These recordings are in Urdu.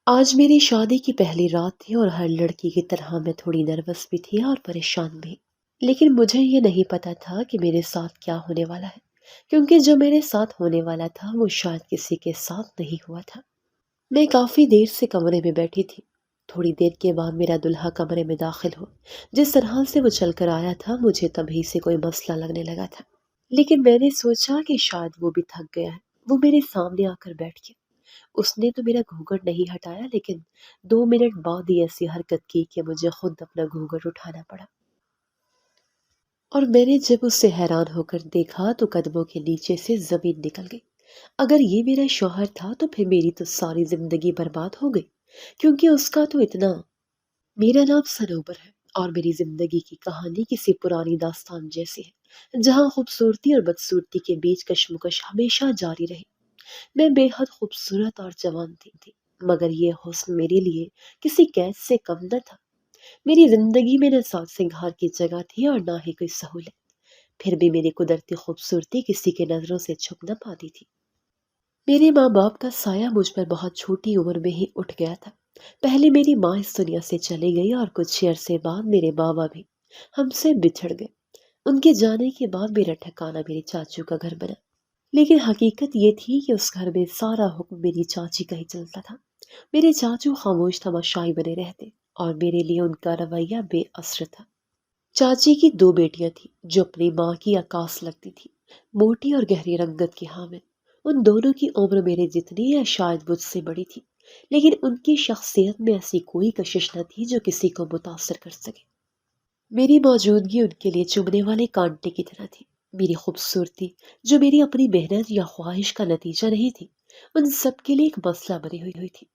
آج میری شادی کی پہلی رات تھی اور ہر لڑکی کی طرح میں تھوڑی نروس بھی تھی اور پریشان بھی۔ لیکن مجھے یہ نہیں پتا تھا کہ میرے ساتھ کیا ہونے والا ہے، کیونکہ جو میرے ساتھ ہونے والا تھا وہ شاید کسی کے ساتھ نہیں ہوا تھا۔ میں کافی دیر سے کمرے میں بیٹھی تھی۔ تھوڑی دیر کے بعد میرا دلہا کمرے میں داخل ہو۔ جس طرح سے وہ چل کر آیا تھا مجھے تبھی سے کوئی مسئلہ لگنے لگا تھا، لیکن میں نے سوچا کہ شاید وہ بھی تھک گیا ہے۔ وہ میرے سامنے آ کر بیٹھ گیا۔ اس نے تو میرا گھونگھٹ نہیں ہٹایا، لیکن 2 منٹ بعد ہی ایسی حرکت کی کہ مجھے خود اپنا گھونگھٹ اٹھانا پڑا، اور میں نے جب اسے حیران ہو کر دیکھا تو قدموں کے نیچے سے زمین نکل گئی۔ اگر یہ میرا شوہر تھا تو پھر میری تو ساری زندگی برباد ہو گئی، کیونکہ اس کا تو اتنا… میرا نام سنوبر ہے، اور میری زندگی کی کہانی کسی پرانی داستان جیسی ہے، جہاں خوبصورتی اور بدصورتی کے بیچ کشمکش ہمیشہ جاری رہی۔ میں بے حد خوبصورت اور جوان تھی، مگر یہ حسن میرے لیے کسی قید سے کم نہ تھا۔ میری زندگی میں نہ ساز سنگھار کی جگہ تھی اور نہ ہی کوئی سہولت، پھر بھی میری قدرتی خوبصورتی کسی کے نظروں سے چھپ نہ پاتی تھی۔ میرے ماں باپ کا سایہ مجھ پر بہت چھوٹی عمر میں ہی اٹھ گیا تھا۔ پہلے میری ماں اس دنیا سے چلی گئی اور کچھ عرصے بعد میرے بابا بھی ہم سے بچھڑ گئے۔ ان کے جانے کے بعد میرا ٹھکانہ میرے چاچو کا گھر بنا، لیکن حقیقت یہ تھی کہ اس گھر میں سارا حکم میری چاچی کا ہی چلتا تھا۔ میرے چاچو خاموش تماشائی بنے رہتے، اور میرے لیے ان کا رویہ بے اثر تھا۔ چاچی کی 2 بیٹیاں تھیں جو اپنی ماں کی عکاس لگتی تھی، موٹی اور گہری رنگت کی حامل۔ ان دونوں کی عمر میرے جتنی یا شاید مجھ سے بڑی تھی، لیکن ان کی شخصیت میں ایسی کوئی کشش نہ تھی جو کسی کو متاثر کر سکے۔ میری موجودگی ان کے لیے چبھنے والے کانٹے کی طرح تھی۔ میری خوبصورتی، جو میری اپنی محنت یا خواہش کا نتیجہ نہیں تھی، ان سب کے لیے ایک مسئلہ بنی ہوئی تھی۔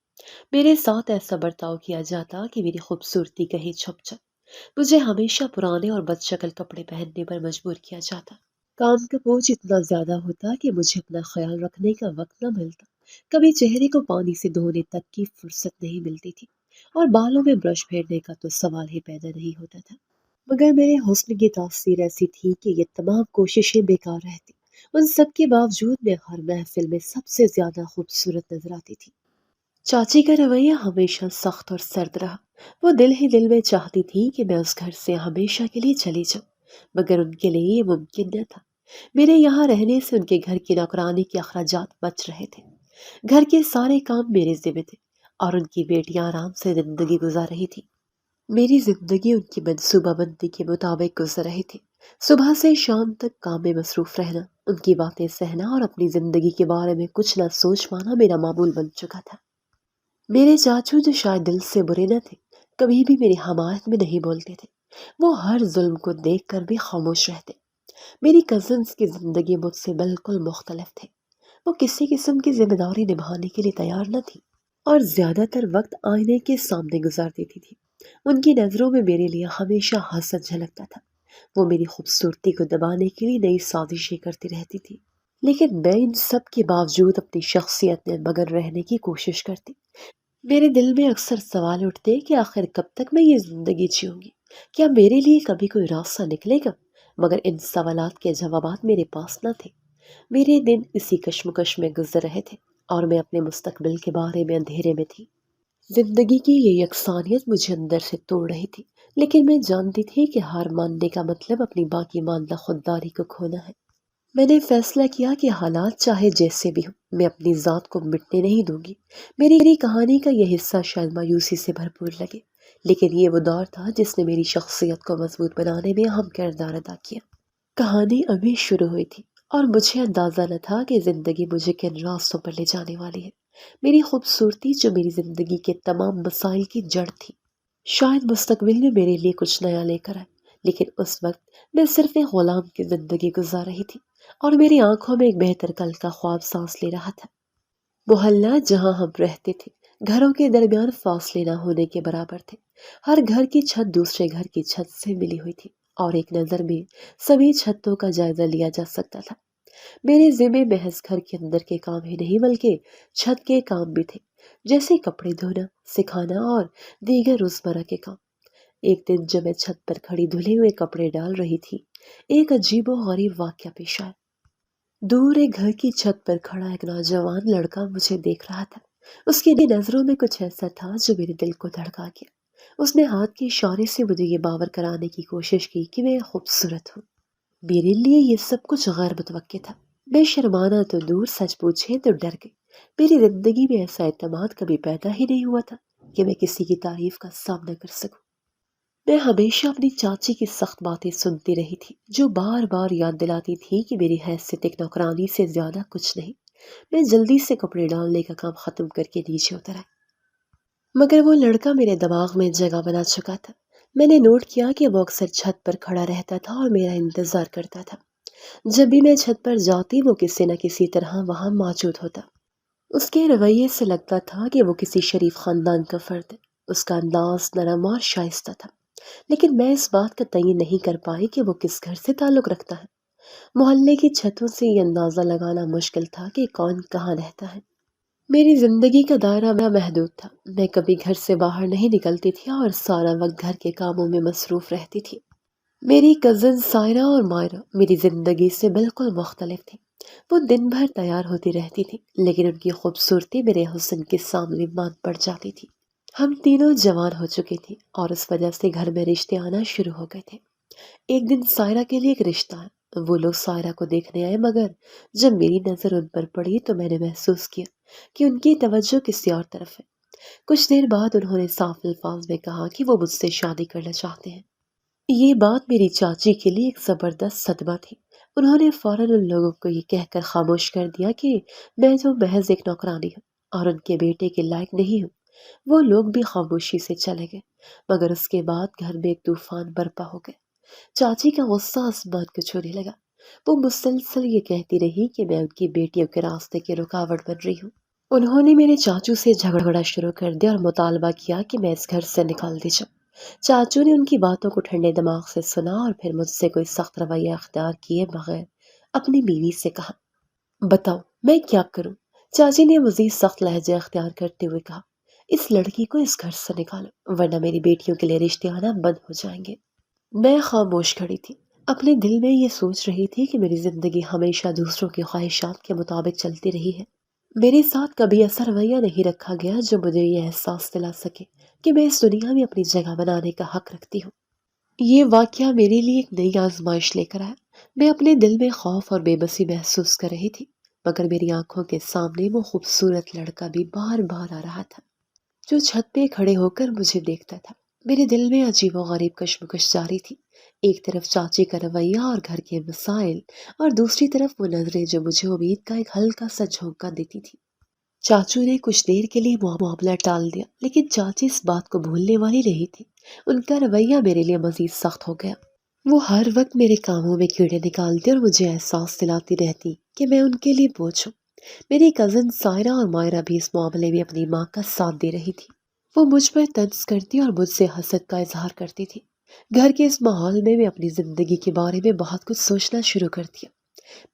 میرے ساتھ ایسا برتاؤ کیا جاتا کہ میری خوبصورتی کہیں چھپ جائے۔ مجھے ہمیشہ پرانے اور بد شکل کپڑے پہننے پر مجبور کیا جاتا۔ کام کا بوجھ اتنا زیادہ ہوتا کہ مجھے اپنا خیال رکھنے کا وقت نہ ملتا۔ کبھی چہرے کو پانی سے دھونے تک کی فرصت نہیں ملتی تھی، اور بالوں میں برش پھیرنے کا تو سوال ہی پیدا نہیں ہوتا تھا۔ مگر میرے حسن کی تاثیر ایسی تھی کہ یہ تمام کوششیں بیکار رہتی۔ ان سب کے باوجود میں ہر محفل میں سب سے زیادہ خوبصورت نظر آتی تھی۔ چاچی کا رویہ ہمیشہ سخت اور سرد رہا۔ وہ دل ہی دل میں چاہتی تھی کہ میں اس گھر سے ہمیشہ کے لیے چلی جاؤں، مگر ان کے لیے یہ ممکن نہ تھا۔ میرے یہاں رہنے سے ان کے گھر کی نوکرانی کے اخراجات بچ رہے تھے۔ گھر کے سارے کام میرے ذمہ تھے، اور ان کی بیٹیاں آرام سے زندگی گزار رہی تھی۔ میری زندگی ان کی منصوبہ بندی کے مطابق گزر رہی تھی۔ صبح سے شام تک کام میں مصروف رہنا، ان کی باتیں سہنا اور اپنی زندگی کے بارے میں کچھ نہ سوچ پانا میرا معمول بن چکا تھا۔ میرے چاچو، جو شاید دل سے برے نہ تھے، کبھی بھی میری حمایت میں نہیں بولتے تھے۔ وہ ہر ظلم کو دیکھ کر بھی خاموش رہتے۔ میری کزنز کی زندگی مجھ سے بالکل مختلف تھی۔ وہ کسی قسم کی ذمہ داری نبھانے کے لیے تیار نہ تھی، اور زیادہ تر وقت آئینے کے سامنے گزار دیتی تھی۔ ان کی نظروں میں میرے لیے ہمیشہ حسد جھلکتا تھا۔ وہ میری خوبصورتی کو دبانے کے لیے نئی سازشیں کرتی رہتی تھی، لیکن میں ان سب کے باوجود اپنی شخصیت میں مگن رہنے کی کوشش کرتی۔ میرے دل میں اکثر سوال اٹھتے کہ آخر کب تک میں یہ زندگی جیوں گی؟ کیا میرے لیے کبھی کوئی راستہ نکلے گا؟ مگر ان سوالات کے جوابات میرے پاس نہ تھے۔ میرے دن اسی کشمکش میں گزر رہے تھے، اور میں اپنے مستقبل کے بارے میں اندھیرے میں تھی۔ زندگی کی یہ یکسانیت مجھے اندر سے توڑ رہی تھی، لیکن میں جانتی تھی کہ ہار ماننے کا مطلب اپنی باقی ماندہ خودداری کو کھونا ہے۔ میں نے فیصلہ کیا کہ حالات چاہے جیسے بھی ہوں، میں اپنی ذات کو مٹنے نہیں دوں گی۔ میری کہانی کا یہ حصہ شاید مایوسی سے بھرپور لگے، لیکن یہ وہ دور تھا جس نے میری شخصیت کو مضبوط بنانے میں اہم کردار ادا کیا۔ کہانی ابھی شروع ہوئی تھی، اور مجھے اندازہ نہ تھا کہ زندگی مجھے کن راستوں پر لے جانے والی ہے۔ میری خوبصورتی، جو میری زندگی کے تمام مسائل کی جڑ تھی، شاید مستقبل میں میرے لیے کچھ نیا لے کر آئے، لیکن اس وقت میں صرف ایک غلام کی زندگی گزار رہی تھی، اور میری آنکھوں میں ایک بہتر کل کا خواب سانس لے رہا تھا۔ محلہ جہاں ہم رہتے تھے، گھروں کے درمیان فاصلے نہ ہونے کے برابر تھے۔ ہر گھر کی چھت دوسرے گھر کی چھت سے ملی ہوئی تھی، اور ایک نظر میں سبھی چھتوں کا جائزہ لیا جا سکتا تھا۔ میرے ذمہ محض گھر کے اندر کے کام ہی نہیں بلکہ چھت کے کام بھی تھے، جیسے کپڑے دھونا، سکھانا اور دیگر روزمرہ کے کام۔ ایک دن جب میں چھت پر کھڑی دھلے ہوئے کپڑے ڈال رہی تھی، ایک عجیب و غریب واقعہ پیش آیا۔ دور ایک گھر کی چھت پر کھڑا ایک نوجوان لڑکا مجھے دیکھ رہا تھا۔ اس کی نظروں میں کچھ ایسا تھا جو میرے دل کو دھڑکا گیا۔ اس نے ہاتھ کے اشارے سے مجھے یہ باور کرانے کی کوشش کی کہ میں خوبصورت ہوں۔ میرے لیے یہ سب کچھ غیر متوقع تھا۔ میں شرمانا تو دور، سچ پوچھے تو ڈر گئی۔ میری زندگی میں ایسا اعتماد کبھی پیدا ہی نہیں ہوا تھا کہ میں کسی کی تعریف کا سامنا کر سکوں۔ میں ہمیشہ اپنی چاچی کی سخت باتیں سنتی رہی تھی، جو بار بار یاد دلاتی تھی کہ میری حیثیت ایک نوکرانی سے زیادہ کچھ نہیں۔ میں جلدی سے کپڑے ڈالنے کا کام ختم کر کے نیچے اتر آئی، مگر وہ لڑکا میرے دماغ میں جگہ بنا چکا تھا۔ میں نے نوٹ کیا کہ وہ اکثر چھت پر کھڑا رہتا تھا اور میرا انتظار کرتا تھا۔ جب بھی میں چھت پر جاتی وہ کسی نہ کسی طرح وہاں موجود ہوتا۔ اس کے رویے سے لگتا تھا کہ وہ کسی شریف خاندان کا فرد ہے۔ اس کا انداز نرم اور شائستہ تھا، لیکن میں اس بات کا تعین نہیں کر پائی کہ وہ کس گھر سے تعلق رکھتا ہے۔ محلے کی چھتوں سے یہ اندازہ لگانا مشکل تھا کہ کون کہاں رہتا ہے۔ میری زندگی کا دائرہ محدود تھا۔ میں کبھی گھر سے باہر نہیں نکلتی تھی اور سارا وقت گھر کے کاموں میں مصروف رہتی تھی۔ میری کزن سائرہ اور مائرہ میری زندگی سے بالکل مختلف تھی۔ وہ دن بھر تیار ہوتی رہتی تھی، لیکن ان کی خوبصورتی میرے حسن کے سامنے مات پڑ جاتی تھی۔ ہم تینوں جوان ہو چکے تھے اور اس وجہ سے گھر میں رشتے آنا شروع ہو گئے تھے۔ ایک دن سائرہ کے لیے ایک رشتہ آیا۔ وہ لوگ سائرہ کو دیکھنے آئے، مگر جب میری نظر ان پر پڑی تو میں نے محسوس کیا کہ ان کی توجہ کسی اور طرف ہے۔ کچھ دیر بعد انہوں نے صاف الفاظ میں کہا کہ وہ مجھ سے شادی کرنا چاہتے ہیں۔ یہ بات میری چاچی کے لیے ایک زبردست صدمہ تھی۔ انہوں نے فوراً ان لوگوں کو یہ کہہ کر خاموش کر دیا کہ میں تو محض ایک نوکرانی ہوں اور ان کے بیٹے کے لائق نہیں ہوں۔ وہ لوگ بھی خاموشی سے چلے گئے، مگر اس کے بعد گھر میں ایک طوفان برپا ہو گیا۔ چاچی کا غصہ آسمان کو چھونے لگا۔ وہ مسلسل یہ کہتی رہی کہ میں ان کی بیٹیوں کے راستے کی رکاوٹ بن رہی ہوں۔ انہوں نے میرے چاچو سے جھگڑا شروع کر دیا اور مطالبہ کیا کہ میں اس گھر سے نکال دی جاؤں۔ چاچو نے ان کی باتوں کو ٹھنڈے دماغ سے سنا اور پھر مجھ سے کوئی سخت رویہ اختیار کیے بغیر اپنی بیوی سے کہا، بتاؤ میں کیا کروں؟ چاچی نے مزید سخت لہجہ اختیار کرتے ہوئے کہا، اس لڑکی کو اس گھر سے نکالو ورنہ میری بیٹیوں کے لیے رشتے آنا بند ہو جائیں گے۔ میں خاموش کھڑی تھی، اپنے دل میں یہ سوچ رہی تھی کہ میری زندگی ہمیشہ دوسروں کی خواہشات کے مطابق چلتی رہی ہے۔ میرے ساتھ کبھی ایسا رویہ نہیں رکھا گیا جو مجھے یہ احساس دلا سکے کہ میں اس دنیا میں اپنی جگہ بنانے کا حق رکھتی ہوں۔ یہ واقعہ میرے لیے ایک نئی آزمائش لے کر آیا۔ میں اپنے دل میں خوف اور بے بسی محسوس کر رہی تھی، مگر میری آنکھوں کے سامنے وہ خوبصورت لڑکا بھی بار بار آ رہا تھا، جو چھت پہ کھڑے ہو کر مجھے دیکھتا تھا۔ میرے دل میں عجیب و غریب کشمکش جاری تھی، ایک طرف چاچی کا رویہ اور گھر کے مسائل، اور دوسری طرف وہ نظریں جو مجھے امید کا ایک ہلکا سا جھونکا دیتی تھی۔ چاچو نے کچھ دیر کے لیے معاملہ ٹال دیا، لیکن چاچی اس بات کو بھولنے والی نہیں تھی۔ ان کا رویہ میرے لیے مزید سخت ہو گیا۔ وہ ہر وقت میرے کاموں میں کیڑے نکالتی اور مجھے احساس دلاتی رہتی کہ میں ان کے لیے بوجھ ہوں۔ میری کزن سائرہ اور مائرہ بھی اس معاملے میں اپنی ماں کا ساتھ دے رہی تھی۔ وہ مجھ پر طنز کرتی اور مجھ سے حسد کا اظہار کرتی تھی۔ گھر کے اس ماحول میں اپنی زندگی کے بارے میں بہت کچھ سوچنا شروع کر دیا۔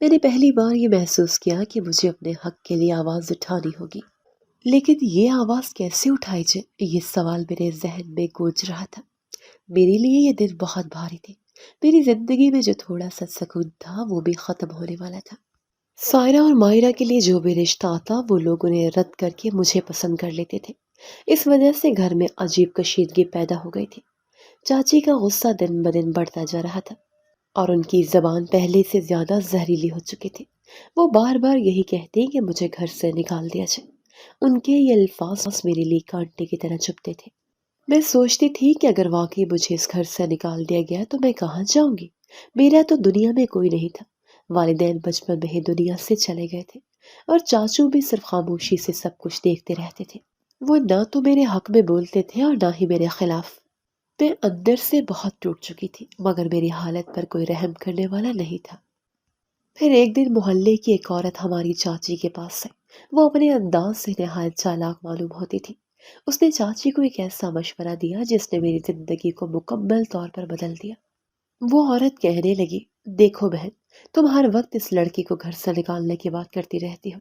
میں نے پہلی بار یہ محسوس کیا کہ مجھے اپنے حق کے لیے آواز اٹھانی ہوگی، لیکن یہ آواز کیسے اٹھائی جائے، یہ سوال میرے ذہن میں گونج رہا تھا۔ میرے لیے یہ دن بہت بھاری تھے۔ میری زندگی میں جو تھوڑا سا سکون تھا وہ بھی ختم ہونے والا تھا۔ سائرہ اور مائرہ کے لیے جو بھی رشتہ آتا وہ لوگ انہیں رد کر کے مجھے پسند کر لیتے تھے۔ اس وجہ سے گھر میں عجیب کشیدگی پیدا ہو گئی تھی۔ چاچی کا غصہ دن بدن بڑھتا جا رہا تھا اور ان کی زبان پہلے سے زیادہ زہریلی ہو چکی تھی۔ وہ بار بار یہی کہتے کہ مجھے گھر سے نکال دیا جائے۔ ان کے یہ الفاظ میرے لیے کانٹے کی طرح چبھتے تھے۔ میں سوچتی تھی کہ اگر واقعی مجھے اس گھر سے نکال دیا گیا تو میں کہاں جاؤں گی؟ میرا تو دنیا میں کوئی نہیں تھا۔ والدین بچپن میں ہی دنیا سے چلے گئے تھے اور چاچو بھی صرف خاموشی سے سب کچھ دیکھتے رہتے تھے۔ وہ نہ تو میرے حق میں بولتے تھے اور نہ ہی میرے خلاف۔ میں اندر سے بہت ٹوٹ چکی تھی، مگر میری حالت پر کوئی رحم کرنے والا نہیں تھا۔ پھر ایک دن محلے کی ایک عورت ہماری چاچی کے پاس آئی۔ وہ اپنے انداز سے نہایت چالاک معلوم ہوتی تھی۔ اس نے چاچی کو ایک ایسا مشورہ دیا جس نے میری زندگی کو مکمل طور پر بدل دیا۔ وہ عورت کہنے لگی، دیکھو بہن، تم ہر وقت اس لڑکی کو گھر سے نکالنے کی بات کرتی رہتی ہو،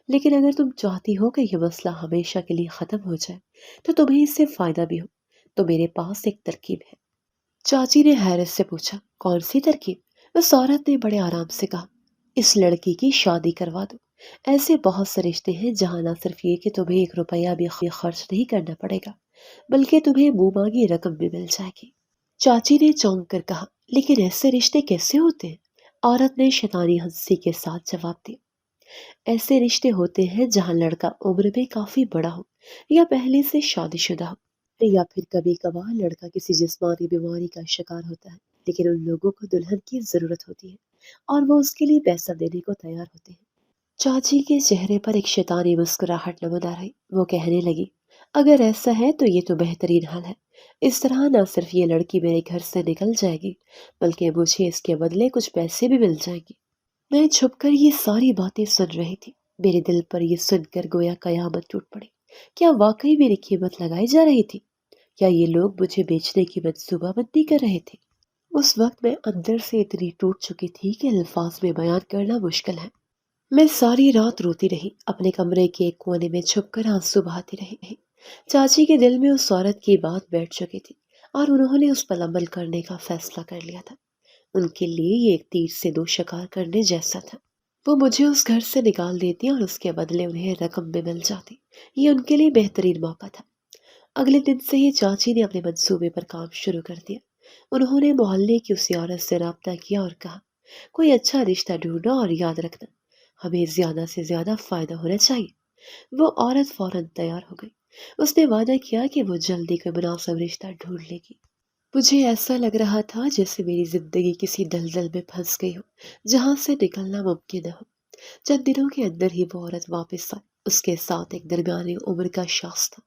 لیکن اگر تم چاہتی ہو کہ یہ مسئلہ ہمیشہ کے لیے ختم ہو جائے تو تمہیں اس سے فائدہ بھی ہو، تو میرے پاس ایک ترکیب ہے۔ چاچی نے حیرت سے پوچھا، کون سی ترکیب؟ اس عورت نے بڑے آرام سے کہا، اس لڑکی کی شادی کروا دو۔ ایسے بہت سے رشتے ہیں جہاں نہ صرف یہ کہ تمہیں ایک روپیہ بھی خرچ نہیں کرنا پڑے گا، بلکہ تمہیں منہ مانگی رقم بھی مل جائے گی۔ چاچی نے چونک کر کہا، لیکن ایسے رشتے کیسے ہوتے ہیں؟ عورت نے شیطانی ہنسی کے ساتھ جواب دیا، ایسے رشتے ہوتے ہیں جہاں لڑکا عمر میں کافی بڑا ہو، یا پہلے سے شادی شدہ ہو، یا پھر کبھی کبھار لڑکا کسی جسمانی بیماری کا شکار ہوتا ہے، لیکن ان لوگوں کو دلہن کی ضرورت ہوتی ہے اور وہ اس کے لیے پیسہ دینے کو تیار ہوتے ہیں۔ چاچی کے چہرے پر ایک شیطانی مسکراہٹ نمودار رہی۔ وہ کہنے لگی، اگر ایسا ہے تو یہ تو بہترین حل ہے۔ اس طرح نہ صرف یہ لڑکی میرے گھر سے نکل جائے گی، بلکہ مجھے اس کے بدلے کچھ پیسے بھی مل جائیں گے۔ میں چھپ کر یہ ساری باتیں سن رہی تھی۔ میرے دل پر یہ سن کر گویا قیامت ٹوٹ پڑی۔ کیا واقعی میری قیمت لگائی جا رہی تھی، یا یہ لوگ مجھے بیچنے کی منصوبہ بندی کر رہے تھے؟ اس وقت میں اندر سے اتنی ٹوٹ چکی تھی کہ الفاظ میں بیان کرنا مشکل ہے۔ میں ساری رات روتی رہی، اپنے کمرے کے ایک کونے میں چھپ کر آنسو بہاتی رہی۔ چاچی کے دل میں اس عورت کی بات بیٹھ چکی تھی، اور انہوں نے اس پر عمل کرنے کا فیصلہ کر لیا تھا۔ ان کے لیے یہ ایک تیر سے دو شکار کرنے جیسا تھا۔ وہ مجھے اس گھر سے نکال دیتی اور اس کے بدلے انہیں رقم بھی مل جاتی۔ یہ ان کے لیے بہترین موقع تھا۔ اگلے دن سے ہی چاچی نے اپنے منصوبے پر کام شروع کر دیا۔ انہوں نے محلے کی اسی عورت سے رابطہ کیا اور کہا، کوئی اچھا رشتہ ڈھونڈنا اور یاد رکھنا، ہمیں زیادہ سے زیادہ فائدہ ہونا چاہیے۔ وہ عورت فوراً تیار ہو گئی۔ اس نے وعدہ کیا کہ وہ جلدی کوئی مناسب رشتہ ڈھونڈ لے گی۔ مجھے ایسا لگ رہا تھا جیسے میری زندگی کسی دلدل میں پھنس گئی ہو، جہاں سے نکلنا ممکن نہ ہو۔ چند دنوں کے اندر ہی وہ عورت واپس آئی۔ اس کے ساتھ ایک درمیانی عمر کا شخص تھا،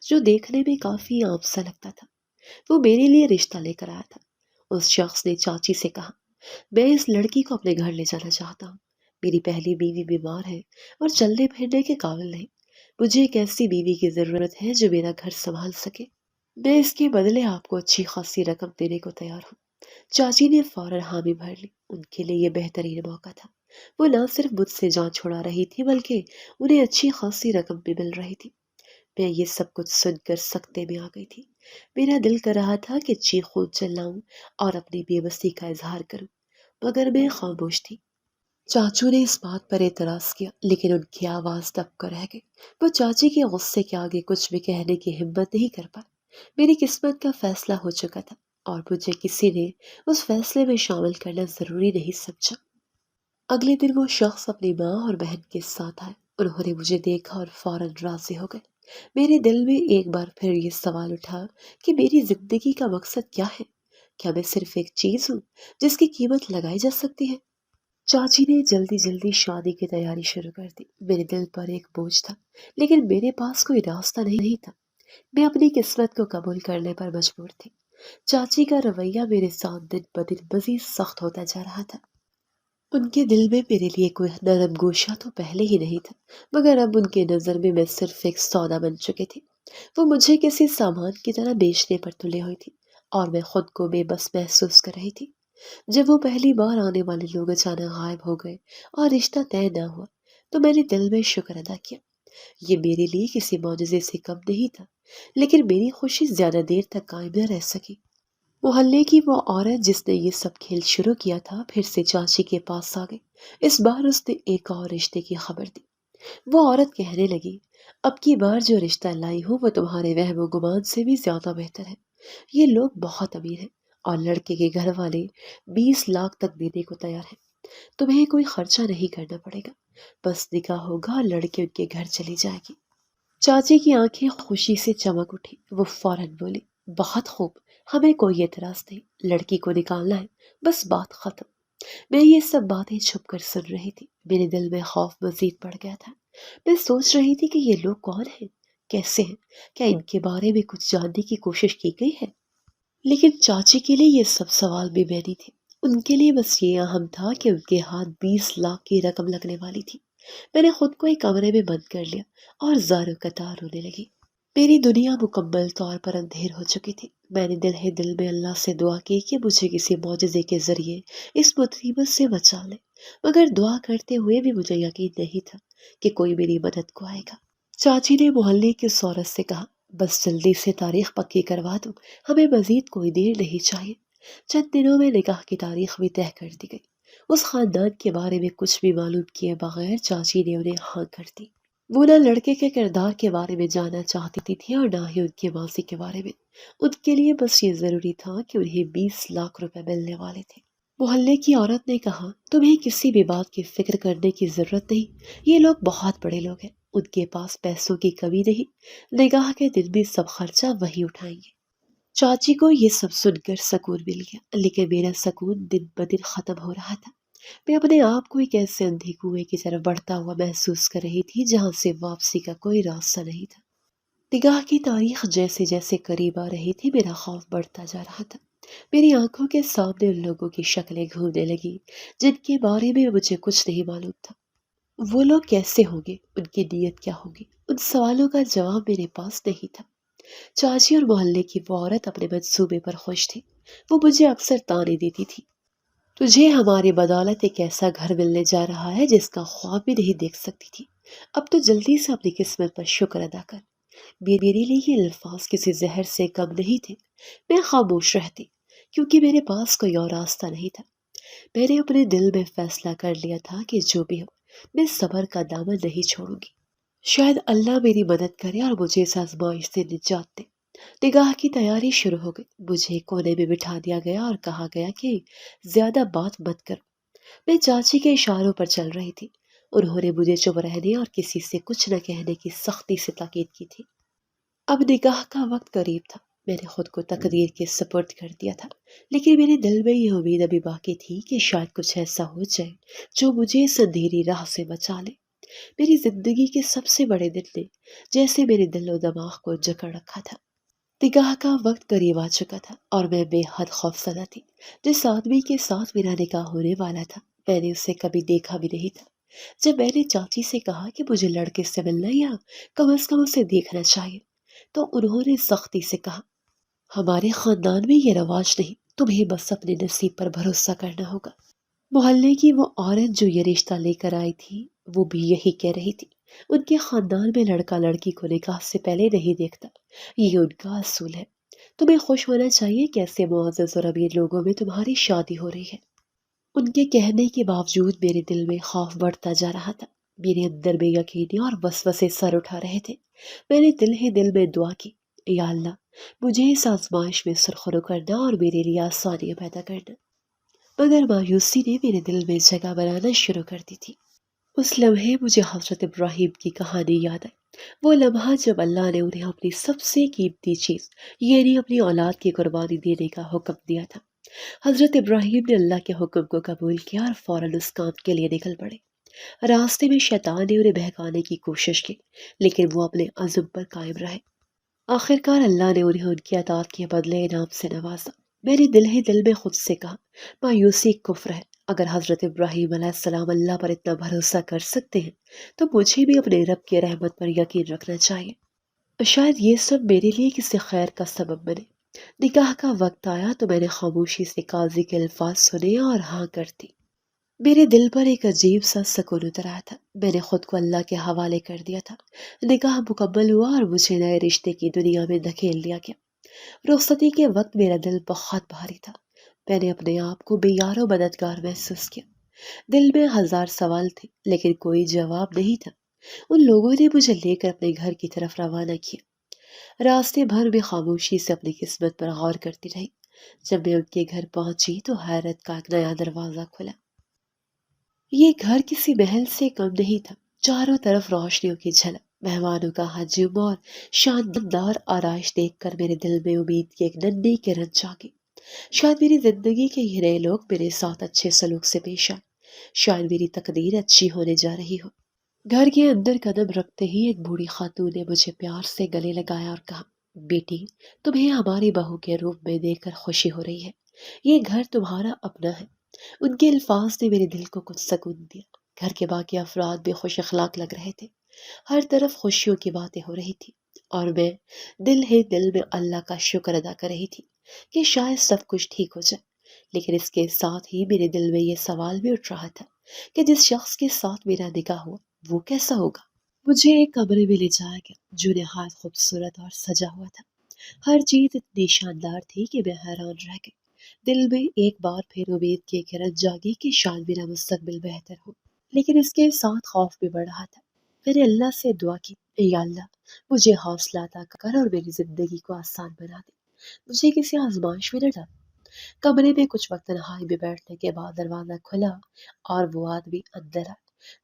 جو دیکھنے میں کافی عام سا لگتا تھا۔ وہ میرے لیے رشتہ لے کر آیا تھا۔ اس شخص نے چاچی سے کہا، میں اس لڑکی کو اپنے گھر لے جانا چاہتا ہوں۔ میری پہلی بیوی بیمار ہے اور چلنے پھرنے کے قابل نہیں۔ مجھے ایک ایسی بیوی کی ضرورت ہے جو میرا گھر سنبھال سکے۔ میں اس کے بدلے آپ کو اچھی خاصی رقم دینے کو تیار ہوں۔ چاچی نے فوراً حامی بھر لی۔ ان کے لیے یہ بہترین موقع تھا۔ وہ نہ صرف مجھ سے جان چھڑا رہی تھی، بلکہ انہیں اچھی خاصی رقم بھی مل رہی تھی۔ میں یہ سب کچھ سن کر سکتے میں آ گئی تھی۔ میرا دل کر رہا تھا کہ چیخوں چلاؤں اور اپنی بے بسی کا اظہار کروں، مگر میں خاموش تھی۔ چاچو نے اس بات پر اعتراض کیا، لیکن ان کی آواز دب کر رہ گئی۔ وہ چاچی کے غصے کے آگے کچھ بھی کہنے کی ہمت نہیں کر پائے۔ میری قسمت کا فیصلہ ہو چکا تھا، اور مجھے کسی نے اس فیصلے میں شامل کرنا ضروری نہیں سمجھا۔ اگلے دن وہ شخص اپنی ماں اور بہن کے ساتھ آئے۔ انہوں نے مجھے دیکھا اور فوراً راضی ہو گئے۔ میرے دل میں ایک بار پھر یہ سوال اٹھا کہ میری زندگی کا مقصد کیا ہے؟ کیا میں صرف ایک چیز ہوں جس کی قیمت لگائی جا سکتی ہے؟ چاچی نے جلدی جلدی شادی کی تیاری شروع کر دی۔ میرے دل پر ایک بوجھ تھا، لیکن میرے پاس کوئی راستہ نہیں تھا۔ میں اپنی قسمت کو قبول کرنے پر مجبور تھی۔ چاچی کا رویہ میرے ساتھ دن بدن مزید سخت ہوتا جا رہا تھا۔ ان کے دل میں میرے لیے کوئی نرم گوشہ تو پہلے ہی نہیں تھا، مگر اب ان کے نظر میں صرف ایک سودا بن چکے تھی۔ وہ مجھے کسی سامان کی طرح بیچنے پر تلے ہوئی تھی، اور میں خود کو بے بس محسوس کر رہی تھی۔ جب وہ پہلی بار آنے والے لوگ اچانک غائب ہو گئے اور رشتہ طے نہ ہوا، تو میں نے دل میں شکر ادا کیا۔ یہ میرے لیے کسی معجزے سے کم نہیں تھا، لیکن میری خوشی زیادہ دیر تک قائم نہ رہ سکی۔ محلے کی وہ عورت جس نے یہ سب کھیل شروع کیا تھا پھر سے چاچی کے پاس آ گئی۔ اس بار اس نے ایک اور رشتے کی خبر دی۔ وہ عورت کہنے لگی، اب کی بار جو رشتہ لائی ہوں وہ تمہارے وہم و گمان سے بھی زیادہ بہتر ہے۔ یہ لوگ بہت امیر ہیں، اور لڑکے کے گھر والے 20 لاکھ تک دینے کو تیار ہیں۔ تمہیں کوئی خرچہ نہیں کرنا پڑے گا، بس نکاح ہوگا اور لڑکی ان کے گھر چلی جائے گی۔ چاچی کی آنکھیں خوشی سے چمک اٹھی۔ وہ فوراً بولی، بہت خوب، ہمیں کوئی اعتراض نہیں، لڑکی کو نکالنا ہے، بس بات ختم۔ میں یہ سب باتیں چھپ کر سن رہی تھی۔ میرے دل میں خوف مزید بڑھ گیا تھا۔ میں سوچ رہی تھی کہ یہ لوگ کون ہیں، کیسے ہیں، کیا ان کے بارے میں کچھ جاننے کی کوشش کی گئی ہے؟ لیکن چاچی کے لیے یہ سب سوال بھی میں نہیں تھے۔ ان کے لیے بس یہ اہم تھا کہ ان کے ہاتھ 20 لاکھ کی رقم لگنے والی تھی۔ میں نے خود کو ایک کمرے میں بند کر لیا اور زار و قطار رونے لگی۔ میری دنیا مکمل طور پر اندھیر ہو چکی تھی۔ میں نے دل ہی دل میں اللہ سے دعا کی کہ مجھے کسی معجزے کے ذریعے اس مصیبت سے بچا لے، مگر دعا کرتے ہوئے بھی مجھے یقین نہیں تھا کہ کوئی میری مدد کو آئے گا۔ چاچی نے محلے کی اس عورت سے کہا، بس جلدی سے تاریخ پکی کروا دو، ہمیں مزید کوئی دیر نہیں چاہیے۔ چند دنوں میں نکاح کی تاریخ بھی طے کر دی گئی۔ اس خاندان کے بارے میں کچھ بھی معلوم کیے بغیر چاچی نے انہیں ہاں کر دی۔ وہ نہ لڑکے کے کردار کے بارے میں جاننا چاہتی تھی اور نہ ہی ان کے ماضی کے بارے میں۔ ان کے لیے بس یہ ضروری تھا کہ انہیں 20 لاکھ روپے ملنے والے تھے۔ محلے کی عورت نے کہا، تمہیں کسی بھی بات کی فکر کرنے کی ضرورت نہیں، یہ لوگ بہت بڑے لوگ ہیں، ان کے پاس پیسوں کی کمی نہیں، نگاہ کے دن بھی سب خرچہ وہی اٹھائیں گے۔ چاچی کو یہ سب سن کر سکون مل گیا، لیکن میرا سکون دن بدن ختم ہو رہا تھا۔ میں اپنے آپ کو ایک ایسے اندھے کنویں کی طرف بڑھتا ہوا محسوس کر رہی تھی جہاں سے واپسی کا کوئی راستہ نہیں تھا۔ نگاہ کی تاریخ جیسے جیسے قریب آ رہی تھی میرا خوف بڑھتا جا رہا تھا۔ میری آنکھوں کے سامنے ان لوگوں کی شکلیں گھومنے لگی جن کے بارے میں مجھے کچھ نہیں معلوم تھا۔ وہ لوگ کیسے ہوں گے، ان کی نیت کیا ہوگی، ان سوالوں کا جواب میرے پاس نہیں تھا۔ چاچی اور محلے کی وہ عورت اپنے منصوبے پر خوش تھی۔ وہ مجھے اکثر طعنے دیتی تھی، تجھے ہماری بدولت ایک ایسا گھر ملنے جا رہا ہے جس کا خواب بھی نہیں دیکھ سکتی تھی، اب تو جلدی سے اپنی قسمت پر شکر ادا کر۔ میرے لیے یہ الفاظ کسی زہر سے کم نہیں تھے۔ میں خاموش رہتی کیونکہ میرے پاس کوئی اور راستہ نہیں تھا۔ میں نے اپنے دل میں فیصلہ کر لیا تھا کہ جو بھی ہو میں صبر کا دامن نہیں چھوڑوں گی۔ شاید اللہ میری مدد کرے اور مجھے اس آزمائش سے نجات دے۔ نگاہ کی تیاری شروع ہو گئی۔ مجھے کونے میں بٹھا دیا گیا اور کہا گیا کہ زیادہ بات مت کرو۔ میں چاچی کے اشاروں پر چل رہی تھی۔ انہوں نے مجھے چپ رہنے اور کسی سے کچھ نہ کہنے کی سختی سے تاکید کی تھی۔ اب نکاح کا وقت قریب تھا۔ میں نے خود کو تقدیر کے سپرد کر دیا تھا، لیکن میرے دل میں یہ امید ابھی باقی تھی کہ شاید کچھ ایسا ہو جائے جو مجھے اس اندھیری راہ سے بچا لے۔ میری زندگی کے سب سے بڑے دن نے جیسے میرے دل و دماغ کو جکڑ رکھا تھا۔ نکاح کا وقت قریب آ چکا تھا اور میں بے حد خوفزدہ تھی۔ جس آدمی کے ساتھ میرا نکاح ہونے والا تھا میں نے اسے کبھی دیکھا بھی نہیں تھا۔ جب میں نے چاچی سے کہا کہ مجھے لڑکے سے ملنا یا کم از کم اسے دیکھنا چاہیے تو انہوں نے سختی سے کہا، ہمارے خاندان میں یہ رواج نہیں، تمہیں بس اپنے نصیب پر بھروسہ کرنا ہوگا۔ محلے کی وہ عورت جو یہ رشتہ لے کر آئی تھی وہ بھی یہی کہہ رہی تھی۔ ان کے خاندان میں لڑکا لڑکی کو نکاح سے پہلے نہیں دیکھتا، یہ ان کا اصول ہے۔ تمہیں خوش ہونا چاہیے کہ ایسے معزز اور امیر لوگوں میں تمہاری شادی ہو رہی ہے۔ ان کے کہنے کے باوجود میرے دل میں خوف بڑھتا جا رہا تھا۔ میرے اندر بے یقینی اور وسوسے سر اٹھا رہے تھے۔ میں نے دل ہی دل میں دعا کی، یا اللہ مجھے اس آزمائش میں سرخرو کرنا اور میرے لیے آسانیاں پیدا کرنا۔ مگر مایوسی نے میرے دل میں جگہ بنانا شروع کر دی تھی۔ اس لمحے مجھے حضرت ابراہیم کی کہانی یاد آئی۔ وہ لمحہ جب اللہ نے انہیں اپنی سب سے قیمتی چیز یعنی اپنی اولاد کی قربانی دینے کا حکم دیا تھا۔ حضرت ابراہیم نے اللہ کے حکم کو قبول کیا اور فوراً اس کام کے لیے نکل پڑے۔ راستے میں شیطان نے انہیں بہکانے کی کوشش کی، لیکن وہ اپنے عزم پر قائم رہے۔ آخرکار اللہ نے انہیں ان کی اطاعت کے بدلے انعام سے نوازا۔ میں نے دل ہی دل میں خود سے کہا، مایوسی کفر ہے۔ اگر حضرت ابراہیم علیہ السلام اللہ پر اتنا بھروسہ کر سکتے ہیں تو مجھے بھی اپنے رب کی رحمت پر یقین رکھنا چاہیے۔ شاید یہ سب میرے لیے کسی خیر کا سبب بنے۔ نکاح کا وقت آیا تو میں نے خاموشی سے قاضی کے الفاظ سنے اور ہاں کر دی۔ میرے دل پر ایک عجیب سا سکون اتر آیا تھا۔ میں نے خود کو اللہ کے حوالے کر دیا تھا۔ نکاح مکمل ہوا اور مجھے نئے رشتے کی دنیا میں دھکیل دیا گیا۔ رخصتی کے وقت میرا دل بہت بھاری تھا۔ میں نے اپنے آپ کو بے یار و مددگار محسوس کیا۔ دل میں ہزار سوال تھے لیکن کوئی جواب نہیں تھا۔ ان لوگوں نے مجھے لے کر اپنے گھر کی طرف روانہ کیا۔ راستے بھر میں خاموشی سے اپنی قسمت پر غور کرتی رہی۔ جب میں ان کے گھر پہنچی تو حیرت کا ایک نیا دروازہ کھلا۔ یہ گھر کسی محل سے کم نہیں تھا۔ چاروں طرف روشنیوں کی جھلک، مہمانوں کا ہجوم اور شاندار آرائش دیکھ کر میرے دل میں امید کی ایک ننھی کرن جاگی۔ شاید میری زندگی کے یہ نئے لوگ میرے ساتھ اچھے سلوک سے پیش آئے، شاید میری تقدیر اچھی ہونے جا رہی ہو۔ گھر کے اندر قدم رکھتے ہی ایک بوڑھی خاتون نے مجھے پیار سے گلے لگایا اور کہا، بیٹی تمہیں ہماری بہو کے روپ میں دیکھ کر خوشی ہو رہی ہے، یہ گھر تمہارا اپنا ہے۔ ان کے الفاظ نے میرے دل کو کچھ سکون دیا۔ گھر کے باقی افراد بھی خوش اخلاق لگ رہے تھے۔ ہر طرف خوشیوں کی باتیں ہو رہی تھی اور میں دل ہی دل میں اللہ کا شکر ادا کر رہی تھی کہ شاید سب کچھ ٹھیک ہو جائے۔ لیکن اس کے ساتھ ہی میرے دل میں یہ سوال بھی اٹھ رہا تھا کہ جس شخص کے ساتھ میرا نکاح ہوا وہ کیسا ہوگا۔ مجھے ایک کمرے میں لے جایا گیا جو نہایت خوبصورت اور سجا ہوا تھا۔ ہر چیز اتنی شاندار تھی کہ میں حیران رہ گئی۔ دل میں ایک بار پھر امید کی کرن جاگی کہ شاید میرا مستقبل بہتر ہو، لیکن اس کے ساتھ خوف بھی بڑھ رہا تھا۔ میں نے اللہ سے دعا کی، یا اللہ مجھے حوصلہ عطا کر اور میری زندگی کو آسان بنا دے، مجھے کسی آزمائش میں نہ ڈال۔ کمرے میں کچھ وقت تنہائی میں بیٹھنے کے بعد دروازہ کھلا اور وہ آدمی اندر آیا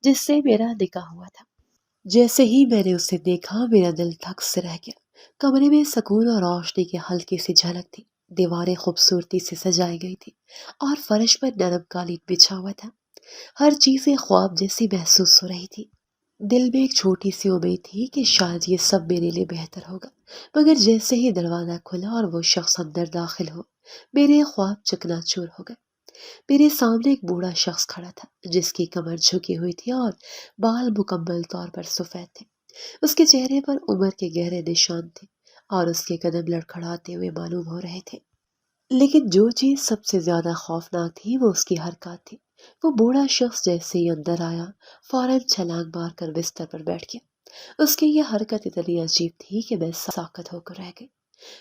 جس سے میرا نکاح ہوا تھا۔ جیسے ہی میں نے اسے دیکھا میرا دل تھک سے رہ گیا۔ کمرے میں سکون اور روشنی کی ہلکی سی جھلک تھی، دیواریں خوبصورتی سے سجائی گئی تھی اور فرش پر نرم قالین بچھا ہوا تھا۔ ہر چیز ایک خواب جیسی محسوس ہو رہی تھی۔ دل میں ایک چھوٹی سی امید تھی کہ شاید یہ سب میرے لیے بہتر ہوگا، مگر جیسے ہی دروازہ کھلا اور وہ شخص اندر داخل ہو، میرے خواب چکنا چور ہو گئے۔ میرے سامنے ایک بوڑھا شخص کھڑا تھا جس کی کمر جھکی ہوئی تھی اور بال مکمل طور پر سفید تھے۔ اس کے چہرے پر عمر کے گہرے نشان تھے اور اس کے قدم لڑکھڑاتے ہوئے معلوم ہو رہے تھے۔ لیکن جو چیز سب سے زیادہ خوفناک تھی وہ اس کی حرکات تھی۔ وہ بوڑھا شخص جیسے ہی اندر آیا فوراً چھلانگ مار کر بستر پر بیٹھ گیا۔ اس کی یہ حرکت اتنی عجیب تھی کہ میں ساکت ہو کر رہ گئی۔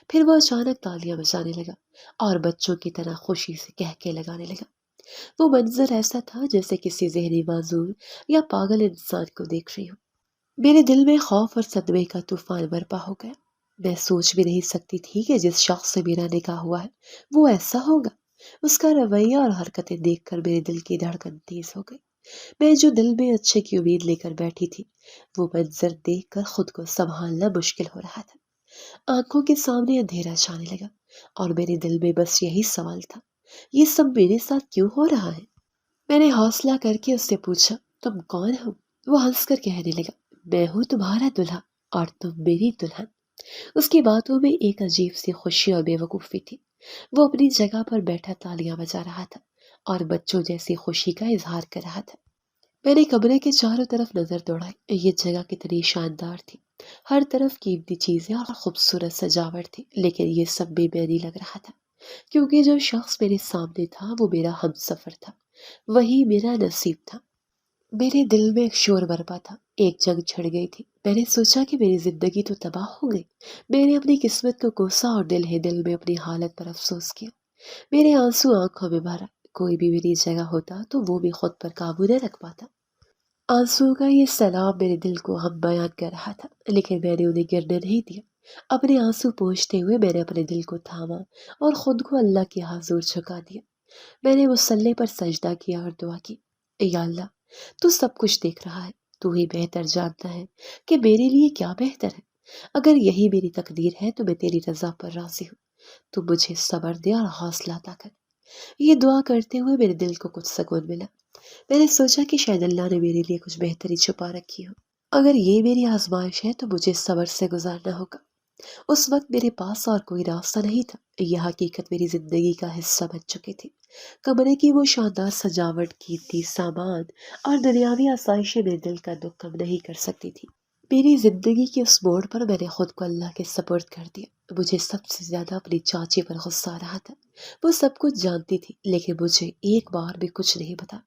پھر وہ اچانک تالیاں بجانے لگا اور بچوں کی طرح خوشی سے کہکے لگانے لگا۔ وہ منظر ایسا تھا جیسے کسی ذہنی معذور یا پاگل انسان کو دیکھ رہی ہوں۔ میرے دل میں خوف اور صدمے کا طوفان برپا ہو گیا۔ میں سوچ بھی نہیں سکتی تھی کہ جس شخص سے میرا نکاح ہوا ہے وہ ایسا ہوگا۔ اس کا رویہ اور حرکتیں دیکھ کر میرے دل کی دھڑکن تیز ہو گئی۔ میں جو دل میں اچھے کی امید لے کر بیٹھی تھی، وہ منظر دیکھ کر خود کو سنبھالنا مشکل ہو رہا تھا۔ آنکھوں کے سامنے اندھیرا چھانے لگا اور میرے دل میں بس یہی سوال تھا، یہ سب میرے ساتھ کیوں ہو رہا ہے؟ میں نے حوصلہ کر کے اس سے پوچھا، تم کون ہو؟ وہ ہنس کر کہنے لگا، میں ہوں تمہارا دلہا اور تم میری دلہن۔ اس کی باتوں میں ایک عجیب سی خوشی اور بے وقوفی تھی۔ وہ اپنی جگہ پر بیٹھا تالیاں بجا رہا تھا اور بچوں جیسی خوشی کا اظہار کر رہا تھا۔ میں نے کمرے کے چاروں طرف نظر دوڑائی۔ یہ جگہ کتنی شاندار تھی، ہر طرف قیمتی چیزیں اور خوبصورت سجاوٹ تھی، لیکن یہ سب بے معنی لگ رہا تھا کیونکہ جو شخص میرے سامنے تھا وہ میرا ہم سفر تھا، وہی میرا نصیب تھا۔ میرے دل میں ایک شور برپا تھا، ایک جنگ چھڑ گئی تھی۔ میں نے سوچا کہ میری زندگی تو تباہ ہو گئی۔ میں نے اپنی قسمت کو کوسا اور دل ہی دل میں اپنی حالت پر افسوس کیا۔ میرے آنسو آنکھوں میں بھرا۔ کوئی بھی میری جگہ ہوتا تو وہ بھی خود پر قابو نہ رکھ پاتا۔ آنسو کا یہ سیلاب میرے دل کو ہم بیان کر رہا تھا، لیکن میں نے انہیں گرنے نہیں دیا۔ اپنے آنسو پوچھتے ہوئے میں نے اپنے دل کو تھاما اور خود کو اللہ کے حضور جھکا دیا۔ میں نے مصلی پر سجدہ کیا اور دعا کی، یا اللہ تو سب کچھ دیکھ رہا ہے، تو ہی بہتر جانتا ہے کہ میرے لیے کیا بہتر ہے۔ اگر یہی میری تقدیر ہے تو میں تیری رضا پر راضی ہوں۔ تو مجھے صبر دے اور حوصلہ عطا کر۔ یہ دعا کرتے ہوئے میرے دل کو کچھ سکون ملا۔ میں نے سوچا کہ شاید اللہ نے میرے لیے کچھ بہتری چھپا رکھی ہو۔ اگر یہ میری آزمائش ہے تو مجھے صبر سے گزارنا ہوگا۔ اس وقت میرے پاس اور کوئی راستہ نہیں تھا، یہ حقیقت میری زندگی کا حصہ بن چکی تھی۔ کمرے کی وہ شاندار سجاوٹ، قیمتی سامان اور دنیاوی آسائشیں میرے دل کا دکھ کم نہیں کر سکتی تھی۔ میری زندگی کے اس موڑ پر میں نے خود کو اللہ کے سپرد کر دیا۔ مجھے سب سے زیادہ اپنی چاچی پر غصہ آ رہا تھا۔ وہ سب کچھ جانتی تھی لیکن مجھے ایک بار بھی کچھ نہیں پتا۔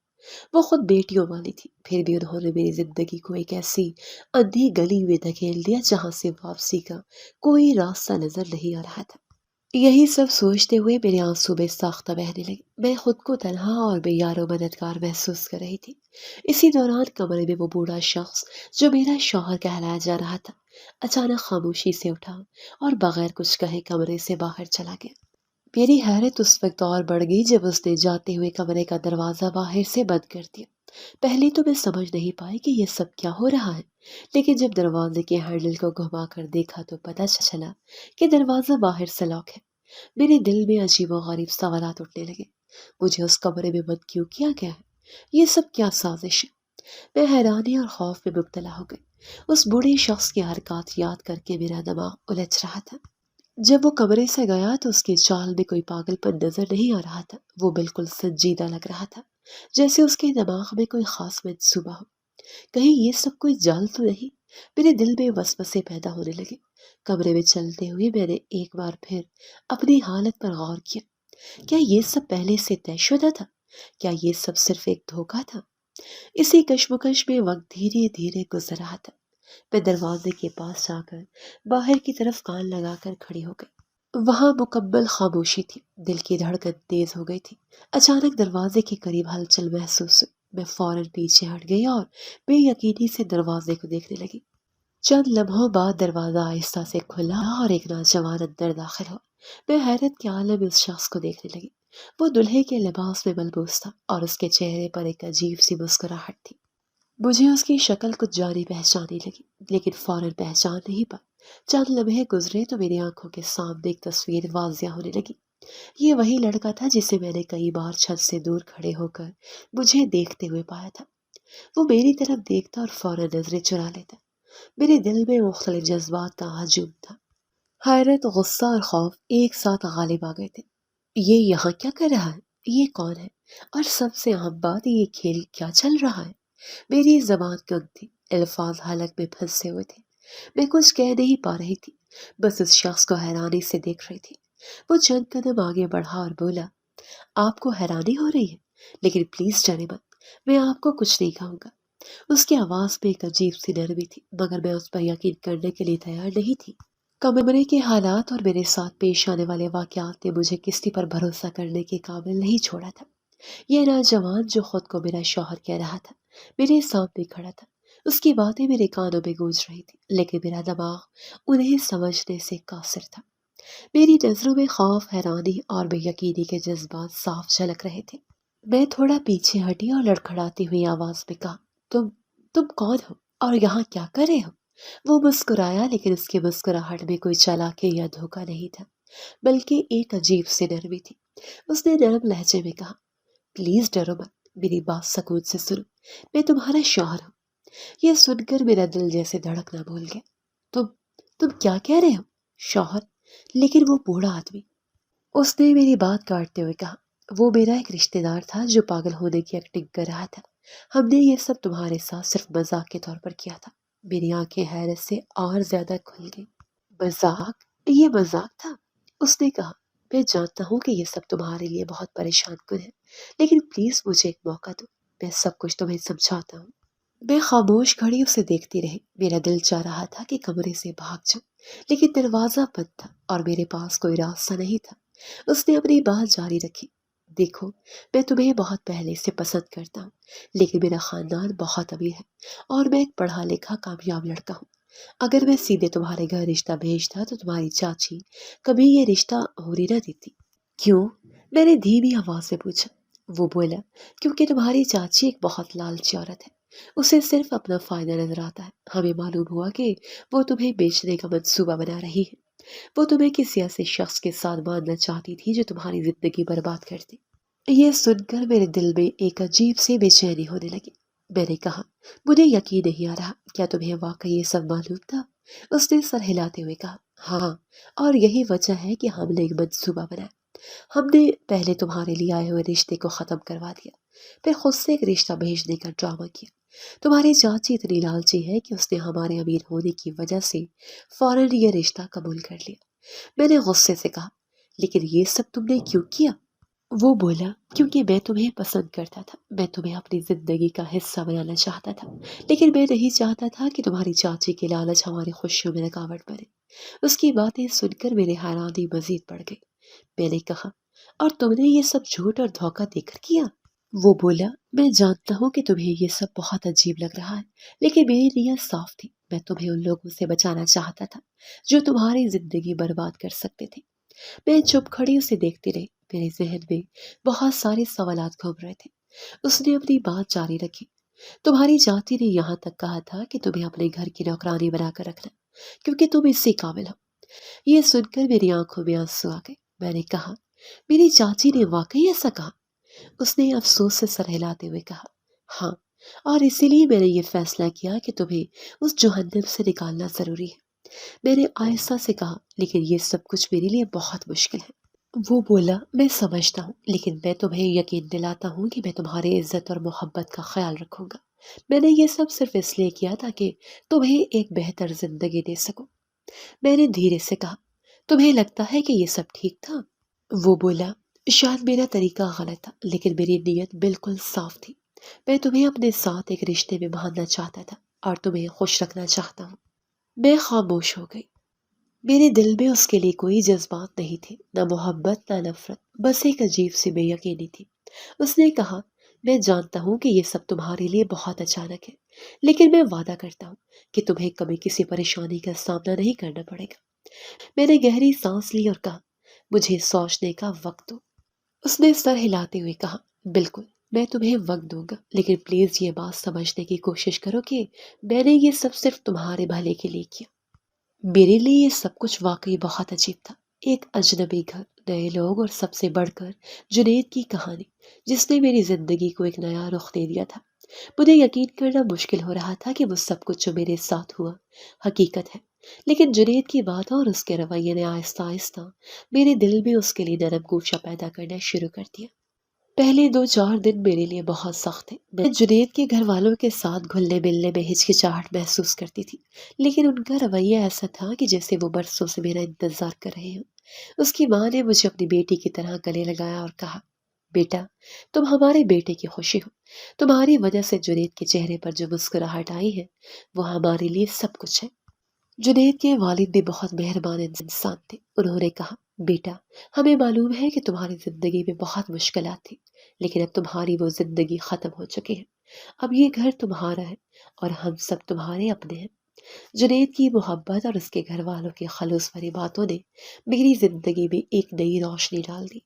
وہ خود بیٹیوں والی تھی، پھر بھی انہوں نے میری زندگی کو ایک ایسی اندھی گلی میں دھکیل دیا جہاں سے واپسی کا کوئی راستہ نظر نہیں آ رہا تھا۔ یہی سب سوچتے ہوئے میرے آنسو بے ساختہ بہنے لگے۔ میں خود کو تنہا اور بے یار و مددگار محسوس کر رہی تھی۔ اسی دوران کمرے میں وہ بوڑھا شخص جو میرا شوہر کہلایا جا رہا تھا اچانک خاموشی سے اٹھا اور بغیر کچھ کہے کمرے سے باہر چلا گیا۔ میری حیرت اس وقت اور بڑھ گئی جب اس نے جاتے ہوئے کمرے کا دروازہ باہر سے بند کر دیا۔ پہلے تو میں سمجھ نہیں پائی کہ یہ سب کیا ہو رہا ہے، لیکن جب دروازے کے ہینڈل کو گھما کر دیکھا تو پتہ چلا کہ دروازہ باہر سے لاک ہے۔ میرے دل میں عجیب و غریب سوالات اٹھنے لگے۔ مجھے اس کمرے میں بند کیوں کیا گیا ہے؟ یہ سب کیا سازش ہے؟ میں حیرانی اور خوف میں مبتلا ہو گئی۔ اس بوڑھے شخص کی حرکات یاد کر کے میرا دماغ الجھ رہا تھا۔ جب وہ کمرے سے گیا تو اس کی چال میں کوئی پاگل پن نظر نہیں آ رہا تھا۔ وہ بالکل سنجیدہ لگ رہا تھا، جیسے اس کے دماغ میں کوئی خاص منصوبہ ہو۔ کہیں یہ سب کوئی جال تو نہیں؟ میرے دل میں وسوسے پیدا ہونے لگے۔ کمرے میں چلتے ہوئے میں نے ایک بار پھر اپنی حالت پر غور کیا۔ کیا یہ سب پہلے سے طے شدہ تھا؟ کیا یہ سب صرف ایک دھوکہ تھا؟ اسی کشمکش میں وقت دھیرے دھیرے گزر رہا تھا۔ میں دروازے کے پاس جا کر باہر کی طرف کان لگا کر کھڑی ہو گئی۔ وہاں مکمل خاموشی تھی، دل کی دھڑکن تیز ہو گئی تھی۔ اچانک دروازے کے قریب ہلچل محسوس ہوئی، میں فوراً پیچھے ہٹ گئی اور بے یقینی سے دروازے کو دیکھنے لگی۔ چند لمحوں بعد دروازہ آہستہ سے کھلا اور ایک نوجوان اندر داخل ہوا۔ میں حیرت کے عالم میں اس شخص کو دیکھنے لگی۔ وہ دلہے کے لباس میں ملبوس تھا اور اس کے چہرے پر ایک عجیب سی مسکراہٹ تھی۔ مجھے اس کی شکل کچھ جانی پہچانی لگی، لیکن فوراً پہچان نہیں پائی۔ چند لمحے گزرے تو میری آنکھوں کے سامنے ایک تصویر واضح ہونے لگی۔ یہ وہی لڑکا تھا جسے میں نے کئی بار چھت سے دور کھڑے ہو کر مجھے دیکھتے ہوئے پایا تھا۔ وہ میری طرف دیکھتا اور فوراً نظریں چرا لیتا۔ میرے دل میں مختلف جذبات کا ہجوم تھا۔ حیرت، غصہ اور خوف ایک ساتھ غالب آ گئے تھے۔ یہ یہاں کیا کر رہا ہے؟ یہ کون ہے؟ اور سب سے اہم بات، یہ کھیل کیا چل رہا ہے؟ میری زبان گنگ تھی، الفاظ حلق میں پھنسے ہوئے تھے۔ میں کچھ کہہ نہیں پا رہی تھی، بس اس شخص کو حیرانی سے دیکھ رہی تھی۔ وہ چند قدم آگے بڑھا اور بولا، آپ کو حیرانی ہو رہی ہے، لیکن پلیز ڈرے مت، میں آپ کو کچھ نہیں کہوں گا۔ اس کی آواز میں ایک عجیب سی نرمی تھی، مگر میں اس پر یقین کرنے کے لیے تیار نہیں تھی۔ کمرے کے حالات اور میرے ساتھ پیش آنے والے واقعات نے مجھے کسی پر بھروسہ کرنے کے قابل نہیں چھوڑا تھا۔ یہ نوجوان جو خود کو میرا شوہر کہہ رہا تھا، میرے سامنے کھڑا تھا۔ اس کی باتیں میرے کانوں میں گونج رہی تھی، لیکن میرا دماغ انہیں سمجھنے سے قاصر تھا۔ میری نظروں میں خوف، حیرانی اور بے یقینی کے جذبات صاف جھلک رہے تھے۔ میں تھوڑا پیچھے ہٹی اور لڑکھڑاتی ہوئی آواز میں کہا، تم کون ہو اور یہاں کیا کر رہے ہو؟ وہ مسکرایا، لیکن اس کی مسکراہٹ میں کوئی چالاکی یا دھوکہ نہیں تھا، بلکہ ایک عجیب سی نرمی تھی۔ اس نے نرم لہجے میں کہا، پلیز ڈرو مت، میری بات سکون سے سنو، میں تمہارا شوہر ہوں۔ یہ سن کر میرا دل جیسے دھڑکنا بھول گیا۔ تم کیا کہہ رہے ہو؟ شوہر؟ لیکن وہ بوڑھا آدمی، اس نے میری بات کاٹتے ہوئے کہا، وہ میرا ایک رشتہ دار تھا جو پاگل ہونے کی ایکٹنگ کر رہا تھا۔ ہم نے یہ سب تمہارے ساتھ صرف مذاق کے طور پر کیا تھا۔ میری آنکھیں حیرت سے اور زیادہ کھل گئی۔ مذاق؟ یہ مذاق تھا؟ اس نے کہا، میں جانتا ہوں کہ یہ سب تمہارے لیے بہت پریشان کن ہے، لیکن پلیز مجھے ایک موقع دو، میں سب کچھ تمہیں سمجھاتا ہوں۔ میں خاموش کھڑی اسے دیکھتی رہی۔ میرا دل چاہ رہا تھا کہ کمرے سے بھاگ جاؤں، لیکن دروازہ بند تھا اور میرے پاس کوئی راستہ نہیں تھا۔ اس نے اپنی بات جاری رکھی، دیکھو، میں تمہیں بہت پہلے سے پسند کرتا ہوں، لیکن میرا خاندان بہت امیر ہے اور میں ایک پڑھا لکھا کامیاب لڑکا ہوں۔ اگر میں سیدھے تمہارے گھر رشتہ بھیجتا تو تمہاری چاچی کبھی یہ رشتہ ہونے نہ دیتی۔ کیوں؟ میں نے دھیمی آواز سے پوچھا۔ وہ بولا، کیونکہ تمہاری چاچی ایک بہت لالچی عورت ہے، اسے صرف اپنا فائدہ نظر آتا ہے۔ ہمیں معلوم ہوا کہ وہ تمہیں بیچنے کا منصوبہ بنا رہی ہے۔ وہ تمہیں کسی ایسے شخص کے ساتھ باندھنا چاہتی تھی جو تمہاری زندگی برباد کر دے۔ یہ سن کر میرے دل میں ایک عجیب سی بے چینی ہونے لگی۔ میں نے کہا، مجھے یقین نہیں آ رہا، کیا تمہیں واقعی یہ سب معلوم تھا؟ اس نے سر ہلاتے ہوئے کہا، ہاں، اور یہی وجہ ہے کہ ہم نے ایک منصوبہ بنایا۔ ہم نے پہلے تمہارے لیے آئے ہوئے رشتے کو ختم کروا دیا، پھر خود سے ایک رشتہ بھیجنے کا ڈرامہ کیا۔ تمہاری چاچی اتنی لالچی ہے کہ اس نے ہمارے امیر ہونے کی وجہ سے فوراً یہ رشتہ قبول کر لیا۔ میں نے غصے سے کہا، لیکن یہ سب تم نے کیوں کیا؟ وہ بولا، کیونکہ میں تمہیں پسند کرتا تھا، میں تمہیں اپنی زندگی کا حصہ بنانا چاہتا تھا، لیکن میں نہیں چاہتا تھا کہ تمہاری چاچی کی لالچ ہماری خوشیوں میں رکاوٹ بنے۔ اس کی باتیں سن کر میری حیرانی مزید بڑھ گئی۔ میں نے کہا، اور تم نے یہ سب جھوٹ اور دھوکہ دے کر کیا؟ وہ بولا، میں جانتا ہوں کہ تمہیں یہ سب بہت عجیب لگ رہا ہے، لیکن میری نیت صاف تھی، میں تمہیں ان لوگوں سے بچانا چاہتا تھا جو تمہاری زندگی برباد کر سکتے تھے۔ میں چپ کھڑی اسے دیکھتی رہی، میرے ذہن میں بہت سارے سوالات گھوم رہے تھے۔ اس نے اپنی بات جاری رکھی، تمہاری چاچی نے یہاں تک کہا تھا کہ تمہیں اپنے گھر کی نوکرانی بنا کر رکھنا، کیونکہ تم اس سے قابل ہو۔ یہ سن کر میری آنکھوں میں آنسو آ گئے۔ میں نے کہا، میری چاچی نے واقعی ایسا کہا؟ اس نے افسوس سے سر ہلاتے ہوئے کہا، ہاں، اور اسی لیے میں نے یہ فیصلہ کیا کہ تمہیں اس جہنم سے نکالنا ضروری ہے۔ میں نے آہستہ سے کہا، لیکن یہ سب کچھ میرے لیے بہت مشکل ہے۔ وہ بولا، میں سمجھتا ہوں، لیکن میں تمہیں یقین دلاتا ہوں کہ میں تمہاری عزت اور محبت کا خیال رکھوں گا۔ میں نے یہ سب صرف اس لیے کیا تاکہ تمہیں ایک بہتر زندگی دے سکوں۔ میں نے دھیرے سے کہا، تمہیں لگتا ہے کہ یہ سب ٹھیک تھا؟ وہ بولا، شاید میرا طریقہ غلط تھا، لیکن میری نیت بالکل صاف تھی۔ میں تمہیں اپنے ساتھ ایک رشتے میں باندھنا چاہتا تھا اور تمہیں خوش رکھنا چاہتا ہوں۔ میں خاموش ہو گئی۔ میرے دل میں اس کے لیے کوئی جذبات نہیں تھے، نہ محبت نہ نفرت، بس ایک عجیب سی بے یقینی تھی۔ اس نے کہا، میں جانتا ہوں کہ یہ سب تمہارے لیے بہت اچانک ہے، لیکن میں وعدہ کرتا ہوں کہ تمہیں کبھی کسی پریشانی کا سامنا نہیں کرنا پڑے گا۔ میں نے گہری سانس لی اور کہا، مجھے سوچنے کا وقت دو۔ اس نے سر ہلاتے ہوئے کہا، بالکل، میں تمہیں وقت دوں گا، لیکن پلیز یہ بات سمجھنے کی کوشش کرو کہ میں نے یہ سب صرف تمہارے بھلے کے لیے کیا۔ میرے لیے یہ سب کچھ واقعی بہت عجیب تھا۔ ایک اجنبی گھر، نئے لوگ اور سب سے بڑھ کر جنید کی کہانی، جس نے میری زندگی کو ایک نیا رخ دے دیا تھا۔ مجھے یقین کرنا مشکل ہو رہا تھا کہ وہ سب کچھ جو میرے ساتھ ہوا حقیقت ہے، لیکن جنید کی بات اور اس کے رویے نے آہستہ آہستہ میرے دل میں اس کے لیے نرم گوشہ پیدا کرنا شروع کر دیا۔ پہلے 2-4 دن میرے لیے بہت سخت تھے۔ میں جنید کے گھر والوں کے ساتھ گھلنے ملنے میں ہچکچاہٹ محسوس کرتی تھی، لیکن ان کا رویہ ایسا تھا کہ جیسے وہ برسوں سے میرا انتظار کر رہے ہوں۔ اس کی ماں نے مجھے اپنی بیٹی کی طرح گلے لگایا اور کہا، بیٹا، تم ہمارے بیٹے کی خوشی ہو۔ تمہاری وجہ سے جنید کے چہرے پر جو مسکراہٹ آئی ہے وہ ہمارے لیے سب کچھ ہے۔ جنید کے والد بھی بہت مہربان انسان تھے۔ انہوں نے کہا، بیٹا، ہمیں معلوم ہے کہ تمہاری زندگی میں بہت مشکلات تھی، لیکن اب تمہاری وہ زندگی ختم ہو چکی ہے۔ اب یہ گھر تمہارا ہے اور ہم سب تمہارے اپنے ہیں۔ جنید کی محبت اور اس کے گھر والوں کی خلوص بھری باتوں نے میری زندگی میں ایک نئی روشنی ڈال دی۔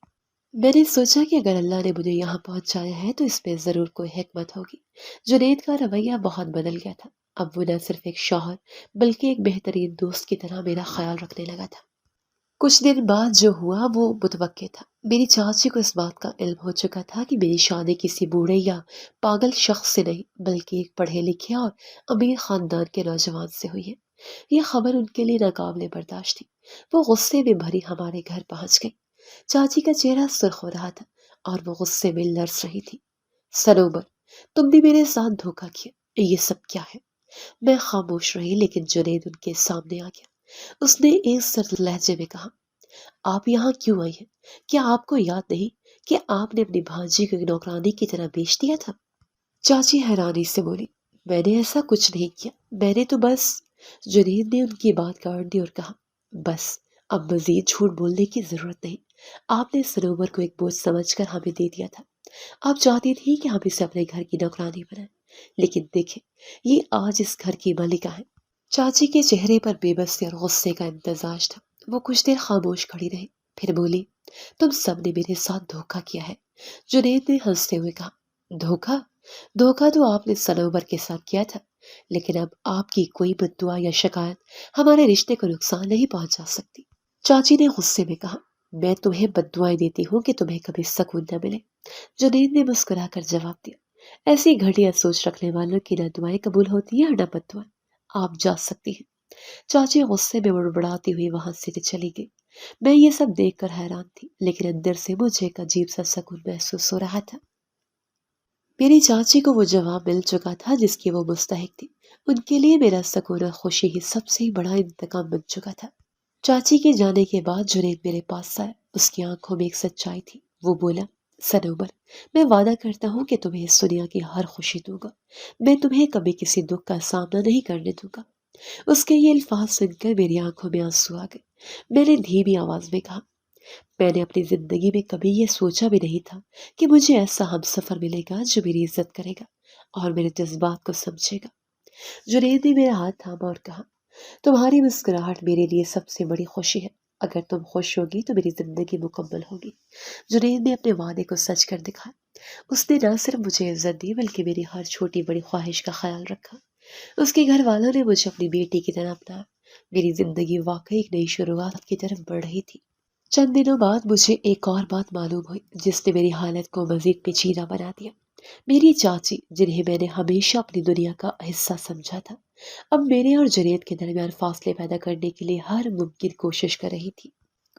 میں نے سوچا کہ اگر اللہ نے مجھے یہاں پہنچایا ہے تو اس میں ضرور کوئی حکمت ہوگی۔ جنید کا رویہ بہت بدل گیا تھا۔ اب وہ نہ صرف ایک شوہر بلکہ ایک بہترین دوست کی طرح میرا خیال رکھنے لگا تھا۔ کچھ دن بعد جو ہوا وہ متوقع تھا۔ میری چاچی کو اس بات کا علم ہو چکا تھا کہ میری شادی کسی بوڑھے یا پاگل شخص سے نہیں بلکہ ایک پڑھے لکھے اور امیر خاندان کے نوجوان سے ہوئی ہے۔ یہ خبر ان کے لیے ناقابل برداشت تھی۔ وہ غصے میں بھری ہمارے گھر پہنچ گئی۔ چاچی کا چہرہ سرخ ہو رہا تھا اور وہ غصے میں لرز رہی تھی۔ سنوبر، تم نے میرے ساتھ دھوکہ کیا، یہ سب کیا ہے؟ میں خاموش رہی، لیکن جنید ان کے سامنے آ گیا۔ اس نے ایک سرد لہجے میں کہا، آپ یہاں کیوں آئی ہیں؟ کیا آپ کو یاد نہیں کہ آپ نے اپنی بھانجی کو ایک نوکرانی کی طرح بیچ دیا تھا؟ چاچی حیرانی سے بولی، میں نے ایسا کچھ نہیں کیا، میں نے تو بس… جنید نے ان کی بات کاٹ دی اور کہا، بس اب مزید جھوٹ بولنے کی ضرورت نہیں۔ آپ نے سنوبر کو ایک بوجھ سمجھ کر ہمیں دے دیا تھا۔ آپ چاہتی تھی کہ ہم اسے اپنے گھر کی نوکرانی بنائیں، لیکن دیکھیں، یہ آج اس گھر کی ملکہ ہے۔ چاچی کے چہرے پر بے بسی اور غصے کا امتزاج تھا۔ وہ کچھ دیر خاموش کھڑی رہی، پھر بولی، تم سب نے میرے ساتھ دھوکہ کیا ہے۔ جنید نے ہنستے ہوئے کہا، دھوکہ؟ دھوکہ تو آپ نے سنوبر کے ساتھ کیا تھا، لیکن اب آپ کی کوئی بد دعا یا شکایت ہمارے رشتے کو نقصان نہیں پہنچا سکتی۔ چاچی نے غصے میں کہا، میں تمہیں بد دعائیں دیتی ہوں کہ تمہیں کبھی سکون نہ ملے۔ جنید نے مسکرا کر جواب دیا، ایسی گھٹیا سوچ رکھنے والوں کی نہ دعائیں قبول ہوتی ہیں اور نہ بد دعائیں۔ آپ جا سکتی ہیں۔ چاچی غصے میں بڑبڑاتی ہوئی وہاں سے چلی گئی۔ میں یہ سب دیکھ کر حیران تھی، لیکن اندر سے مجھے ایک عجیب سا سکون محسوس ہو رہا تھا۔ میری چاچی کو وہ جواب مل چکا تھا جس کی وہ مستحق تھی۔ ان کے لیے میرا سکون اور خوشی ہی سب سے بڑا انتقام بن چکا تھا۔ چاچی کے جانے کے بعد جنید میرے پاس آیا۔ اس کی آنکھوں میں ایک سچائی تھی۔ وہ بولا، سنوبر، میں وعدہ کرتا ہوں کہ تمہیں اس دنیا کی ہر خوشی دوں گا۔ میں تمہیں کبھی کسی دکھ کا سامنا نہیں کرنے دوں گا۔ اس کے یہ الفاظ سن کر میری آنکھوں میں آنسو آ گئے۔ میں نے دھیمی آواز میں کہا، میں نے اپنی زندگی میں کبھی یہ سوچا بھی نہیں تھا کہ مجھے ایسا ہم سفر ملے گا جو میری عزت کرے گا اور میرے جذبات کو سمجھے گا۔ جنید نے میرا ہاتھ تھاما اور کہا، تمہاری مسکراہٹ میرے لیے سب سے بڑی خوشی ہے۔ اگر تم خوش ہوگی تو میری زندگی مکمل ہوگی۔ جنید نے اپنے وعدے کو سچ کر دکھایا۔ اس نے نہ صرف مجھے عزت دی بلکہ میری ہر چھوٹی بڑی خواہش کا خیال رکھا۔ اس کے گھر والوں نے مجھے اپنی بیٹی کی طرح اپنایا۔ میری زندگی واقعی ایک نئی شروعات کی طرف بڑھ رہی تھی۔ چند دنوں بعد مجھے ایک اور بات معلوم ہوئی جس نے میری حالت کو مزید پیچیدہ بنا دیا۔ میری چاچی، جنہیں میں نے ہمیشہ اپنی دنیا کا حصہ سمجھا تھا، اب میرے اور جنید کے درمیان فاصلے پیدا کرنے کے لیے ہر ممکن کوشش کر رہی تھی۔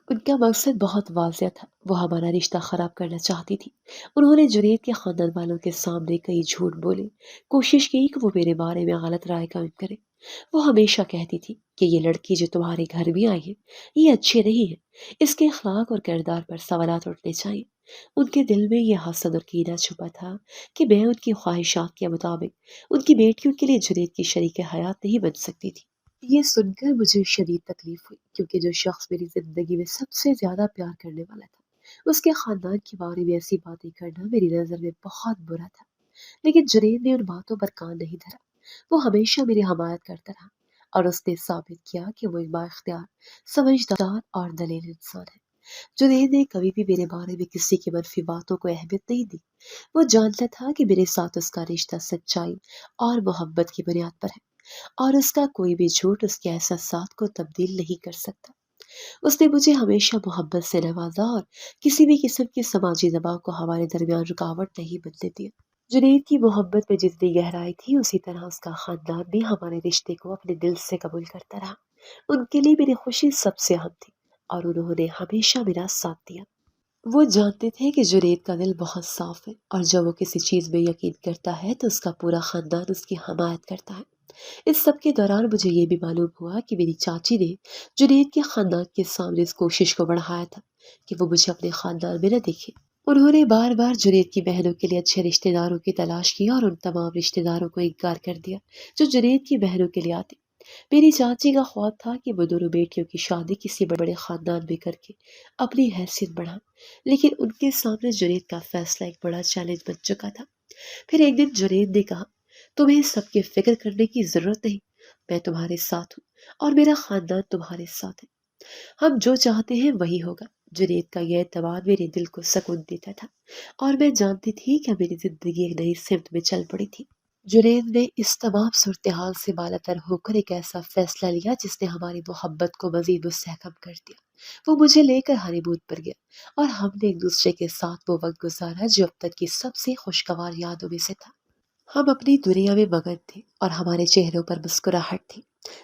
ان کا مقصد بہت واضح تھا، وہ ہمارا رشتہ خراب کرنا چاہتی تھی۔ انہوں نے جنید کے خاندان والوں کے سامنے کئی جھوٹ بولے، کوشش کی کہ وہ میرے بارے میں غلط رائے قائم کرے۔ وہ ہمیشہ کہتی تھی کہ یہ لڑکی جو تمہارے گھر میں آئی ہے یہ اچھی نہیں ہے، اس کے اخلاق اور کردار پر سوالات اٹھنے چاہیے۔ ان کے دل میں یہ حسد اور کینہ چھپا تھا کہ میں ان کی خواہشات کے مطابق ان کی بیٹیوں کے لیے جنید کی شریک حیات نہیں بن سکتی تھی۔ یہ سن کر مجھے شدید تکلیف ہوئی، کیونکہ جو شخص میری زندگی میں سب سے زیادہ پیار کرنے والا تھا، اس کے خاندان کے بارے میں ایسی باتیں کرنا میری نظر میں بہت برا تھا۔ لیکن جنید نے ان باتوں پر کان نہیں دھرا۔ وہ ہمیشہ میری حمایت کرتا رہا اور اس نے ثابت کیا کہ وہ ایک بااختیار، سمجھدار اور دلیر انسان ہے۔ جنید نے کبھی بھی میرے بارے میں کسی کی منفی باتوں کو اہمیت نہیں دی۔ وہ جانتا تھا کہ میرے ساتھ اس کا رشتہ سچائی اور محبت کی بنیاد پر ہے، اور اس کا کوئی بھی جھوٹ اس کے احساسات کو تبدیل نہیں کر سکتا۔ اس نے مجھے ہمیشہ محبت سے نوازا اور کسی بھی قسم کی سماجی دباؤ کو ہمارے درمیان رکاوٹ نہیں بننے دیا۔ جنید کی محبت میں جتنی گہرائی تھی، اسی طرح اس کا خاندان بھی ہمارے رشتے کو اپنے دل سے قبول کرتا رہا۔ ان کے لیے میری خوشی سب سے اہم تھی اور انہوں نے ہمیشہ میرا ساتھ دیا۔ وہ جانتے تھے کہ جنید کا دل بہت صاف ہے، اور جب وہ کسی چیز میں یقین کرتا ہے تو اس کا پورا خاندان اس کی حمایت کرتا ہے۔ اس سب کے دوران مجھے یہ بھی معلوم ہوا کہ میری چاچی نے جنید کے خاندان کے سامنے اس کوشش کو بڑھایا تھا کہ وہ مجھے اپنے خاندان میں نہ دیکھے۔ انہوں نے بار بار جنید کی بہنوں کے لیے اچھے رشتہ داروں کی تلاش کی اور ان تمام رشتہ داروں کو انکار کر دیا جو جنید کی بہنوں کے لیے آتے۔ میری چاچی کا خواب تھا کہ وہ دونوں بیٹیوں کی شادی کسی بڑے خاندان میں کر کے اپنی حیثیت بڑھا، لیکن ان کے سامنے جنید کا فیصلہ ایک بڑا چیلنج بن چکا تھا۔ پھر ایک دن جنید نے کہا، تمہیں اس سب کی فکر کرنے کی ضرورت نہیں، میں تمہارے ساتھ ہوں اور میرا خاندان تمہارے ساتھ ہے، ہم جو چاہتے ہیں وہی ہوگا۔ جنید کا یہ اعتماد میرے دل کو سکون دیتا تھا، اور میں جانتی تھی کہ میری زندگی ایک نئی سمت میں چل پڑی تھی۔ جنید نے اس تمام صورتحال سے بالاتر ہو کر ایک ایسا فیصلہ لیا جس نے ہماری محبت کو مزید مستحکم کر دیا۔ وہ مجھے لے کر ہنی مون پر گیا، اور ہم نے ایک دوسرے کے ساتھ وہ وقت گزارا جو اب تک کی سب سے خوشگوار یادوں میں سے تھا۔ ہم اپنی دنیا میں مگن تھے اور ہمارے چہروں پر مسکراہٹ تھی،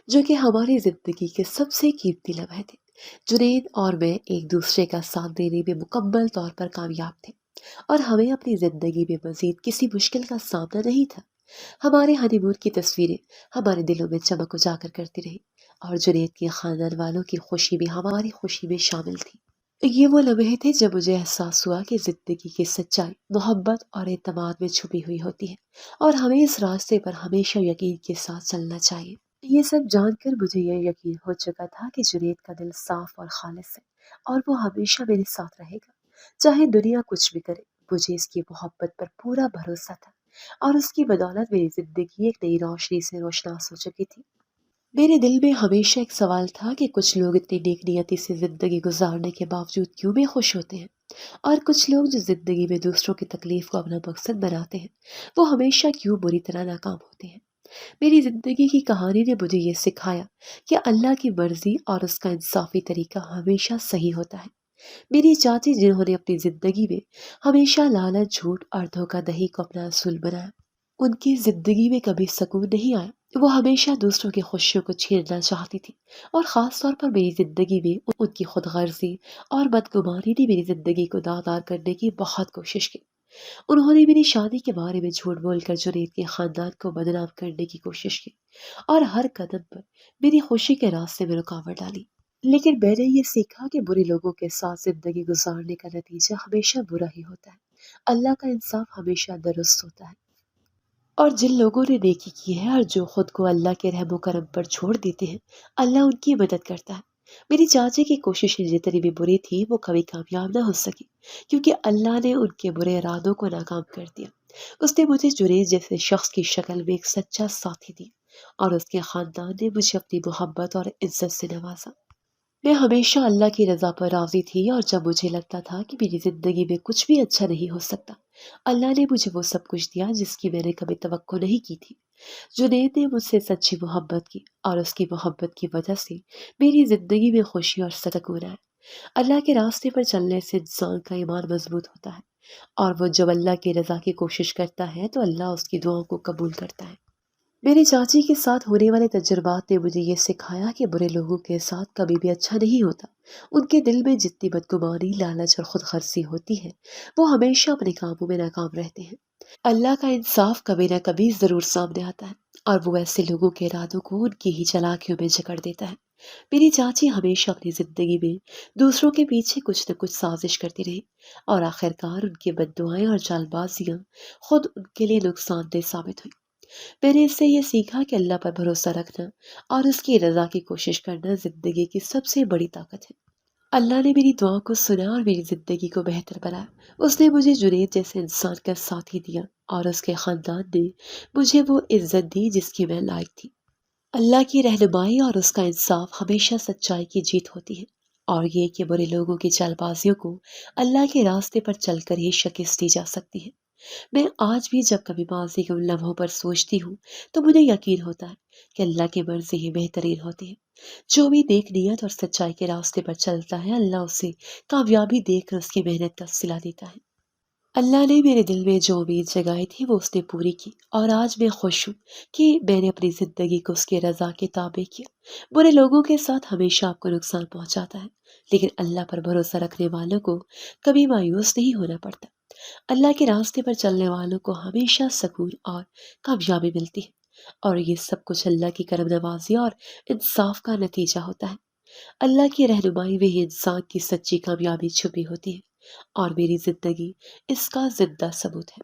جو کہ ہماری زندگی کے سب سے قیمتی لمحے تھے۔ جنید اور میں ایک دوسرے کا ساتھ دینے میں مکمل طور پر کامیاب تھے، اور ہمیں اپنی زندگی میں مزید کسی مشکل کا سامنا نہیں تھا۔ ہمارے ہنی مون کی تصویریں ہمارے دلوں میں چمک اجاگر کرتی رہی، اور جنید کے خاندان والوں کی خوشی بھی ہماری خوشی میں شامل تھی۔ یہ وہ لمحے تھے جب مجھے احساس ہوا کہ زندگی کی سچائی محبت اور اعتماد میں چھپی ہوئی ہوتی ہے، اور ہمیں اس راستے پر ہمیشہ یقین کے ساتھ چلنا چاہیے۔ یہ سب جان کر مجھے یہ یقین ہو چکا تھا کہ جنید کا دل صاف اور خالص ہے، اور وہ ہمیشہ میرے ساتھ رہے گا، چاہے دنیا کچھ بھی کرے۔ مجھے اس کی محبت پر پورا بھروسہ تھا، اور اس کی بدولت میری زندگی ایک نئی روشنی سے روشناس ہو چکی تھی۔ میرے دل میں ہمیشہ ایک سوال تھا کہ کچھ لوگ اتنی نیک نیتی سے زندگی گزارنے کے باوجود کیوں بے خوش ہوتے ہیں، اور کچھ لوگ جو زندگی میں دوسروں کی تکلیف کو اپنا مقصد بناتے ہیں، وہ ہمیشہ کیوں بری طرح ناکام ہوتے ہیں۔ میری زندگی کی کہانی نے مجھے یہ سکھایا کہ اللہ کی مرضی اور اس کا انصافی طریقہ ہمیشہ صحیح ہوتا ہے۔ میری چاچی، جنہوں نے اپنی زندگی میں ہمیشہ لالچ، جھوٹ اور دھوکہ دہی کو اپنا اصول بنایا، ان کی زندگی میں کبھی سکون نہیں آیا۔ وہ ہمیشہ دوسروں کی خوشیوں کو چھیننا چاہتی تھی، اور خاص طور پر میری زندگی میں ان کی خود غرضی اور بدگمانی نے میری زندگی کو داغدار کرنے کی بہت کوشش کی۔ انہوں نے میری شادی کے بارے میں جھوٹ بول کر جنید کے خاندان کو بدنام کرنے کی کوشش کی، اور ہر قدم پر میری خوشی کے راستے میں رکاوٹ ڈالی۔ لیکن میں نے یہ سیکھا کہ برے لوگوں کے ساتھ زندگی گزارنے کا نتیجہ ہمیشہ برا ہی ہوتا ہے۔ اللہ کا انصاف ہمیشہ درست ہوتا ہے، اور جن لوگوں نے نیکی کی ہے اور جو خود کو اللہ کے رحم و کرم پر چھوڑ دیتے ہیں، اللہ ان کی مدد کرتا ہے۔ میری چاچی کی کوششیں جتنی بھی بری تھی، وہ کبھی کامیاب نہ ہو سکی، کیونکہ اللہ نے ان کے برے ارادوں کو ناکام کر دیا۔ اس نے مجھے جنید جیسے شخص کی شکل میں ایک سچا ساتھی دی، اور اس کے خاندان نے مجھے اپنی محبت اور عزت سے نوازا۔ میں ہمیشہ اللہ کی رضا پر راضی تھی، اور جب مجھے لگتا تھا کہ میری زندگی میں کچھ بھی اچھا نہیں ہو سکتا، اللہ نے مجھے وہ سب کچھ دیا جس کی میں نے کبھی توقع نہیں کی تھی۔ جنید نے مجھ سے سچی محبت کی، اور اس کی محبت کی وجہ سے میری زندگی میں خوشی اور سکون آیا۔ اللہ کے راستے پر چلنے سے انسان کا ایمان مضبوط ہوتا ہے، اور وہ جب اللہ کی رضا کی کوشش کرتا ہے تو اللہ اس کی دعاؤں کو قبول کرتا ہے۔ میری چاچی کے ساتھ ہونے والے تجربات نے مجھے یہ سکھایا کہ برے لوگوں کے ساتھ کبھی بھی اچھا نہیں ہوتا۔ ان کے دل میں جتنی بدگمانی، لالچ اور خود غرضی ہوتی ہے، وہ ہمیشہ اپنے کاموں میں ناکام رہتے ہیں۔ اللہ کا انصاف کبھی نہ کبھی ضرور سامنے آتا ہے، اور وہ ایسے لوگوں کے ارادوں کو ان کی ہی چالاکیوں میں جکڑ دیتا ہے۔ میری چاچی ہمیشہ اپنی زندگی میں دوسروں کے پیچھے کچھ نہ کچھ سازش کرتی رہی، اور آخرکار ان کی بد دعائیں اور جال بازیاں خود ان کے لیے نقصان دہ ثابت ہوئی۔ میں نے اس سے یہ سیکھا کہ اللہ پر بھروسہ رکھنا اور اس کی رضا کی کوشش کرنا زندگی کی سب سے بڑی طاقت ہے۔ اللہ نے میری دعا کو سنا اور میری زندگی کو بہتر بنایا۔ اس نے مجھے جنید جیسے انسان کا ساتھ ہی دیا اور اس کے خاندان نے مجھے وہ عزت دی جس کی میں لائق تھی۔ اللہ کی رہنمائی اور اس کا انصاف ہمیشہ سچائی کی جیت ہوتی ہے، اور یہ کہ برے لوگوں کی چال بازیوں کو اللہ کے راستے پر چل کر ہی شکست دی جا سکتی ہے۔ میں آج بھی جب کبھی ماضی کے ان لمحوں پر سوچتی ہوں تو مجھے یقین ہوتا ہے کہ اللہ کی مرضی ہی بہترین ہوتی ہے۔ جو بھی نیک نیت اور سچائی کے راستے پر چلتا ہے، اللہ اسے کامیابی دے کر اس کی محنت کا صلہ دیتا ہے۔ اللہ نے میرے دل میں جو امید جگائی تھی وہ اس نے پوری کی، اور آج میں خوش ہوں کہ میں نے اپنی زندگی کو اس کی رضا کے تابع کیا۔ برے لوگوں کے ساتھ ہمیشہ آپ کو نقصان پہنچاتا ہے، لیکن اللہ پر بھروسہ رکھنے والوں کو کبھی مایوس نہیں ہونا پڑتا۔ اللہ کے راستے پر چلنے والوں کو ہمیشہ سکون اور کامیابی ملتی ہے، اور یہ سب کچھ اللہ کی کرم نوازی اور انصاف کا نتیجہ ہوتا ہے۔ اللہ کی رہنمائی میں ہی انسان کی سچی کامیابی چھپی ہوتی ہے، اور میری زندگی اس کا زندہ ثبوت ہے۔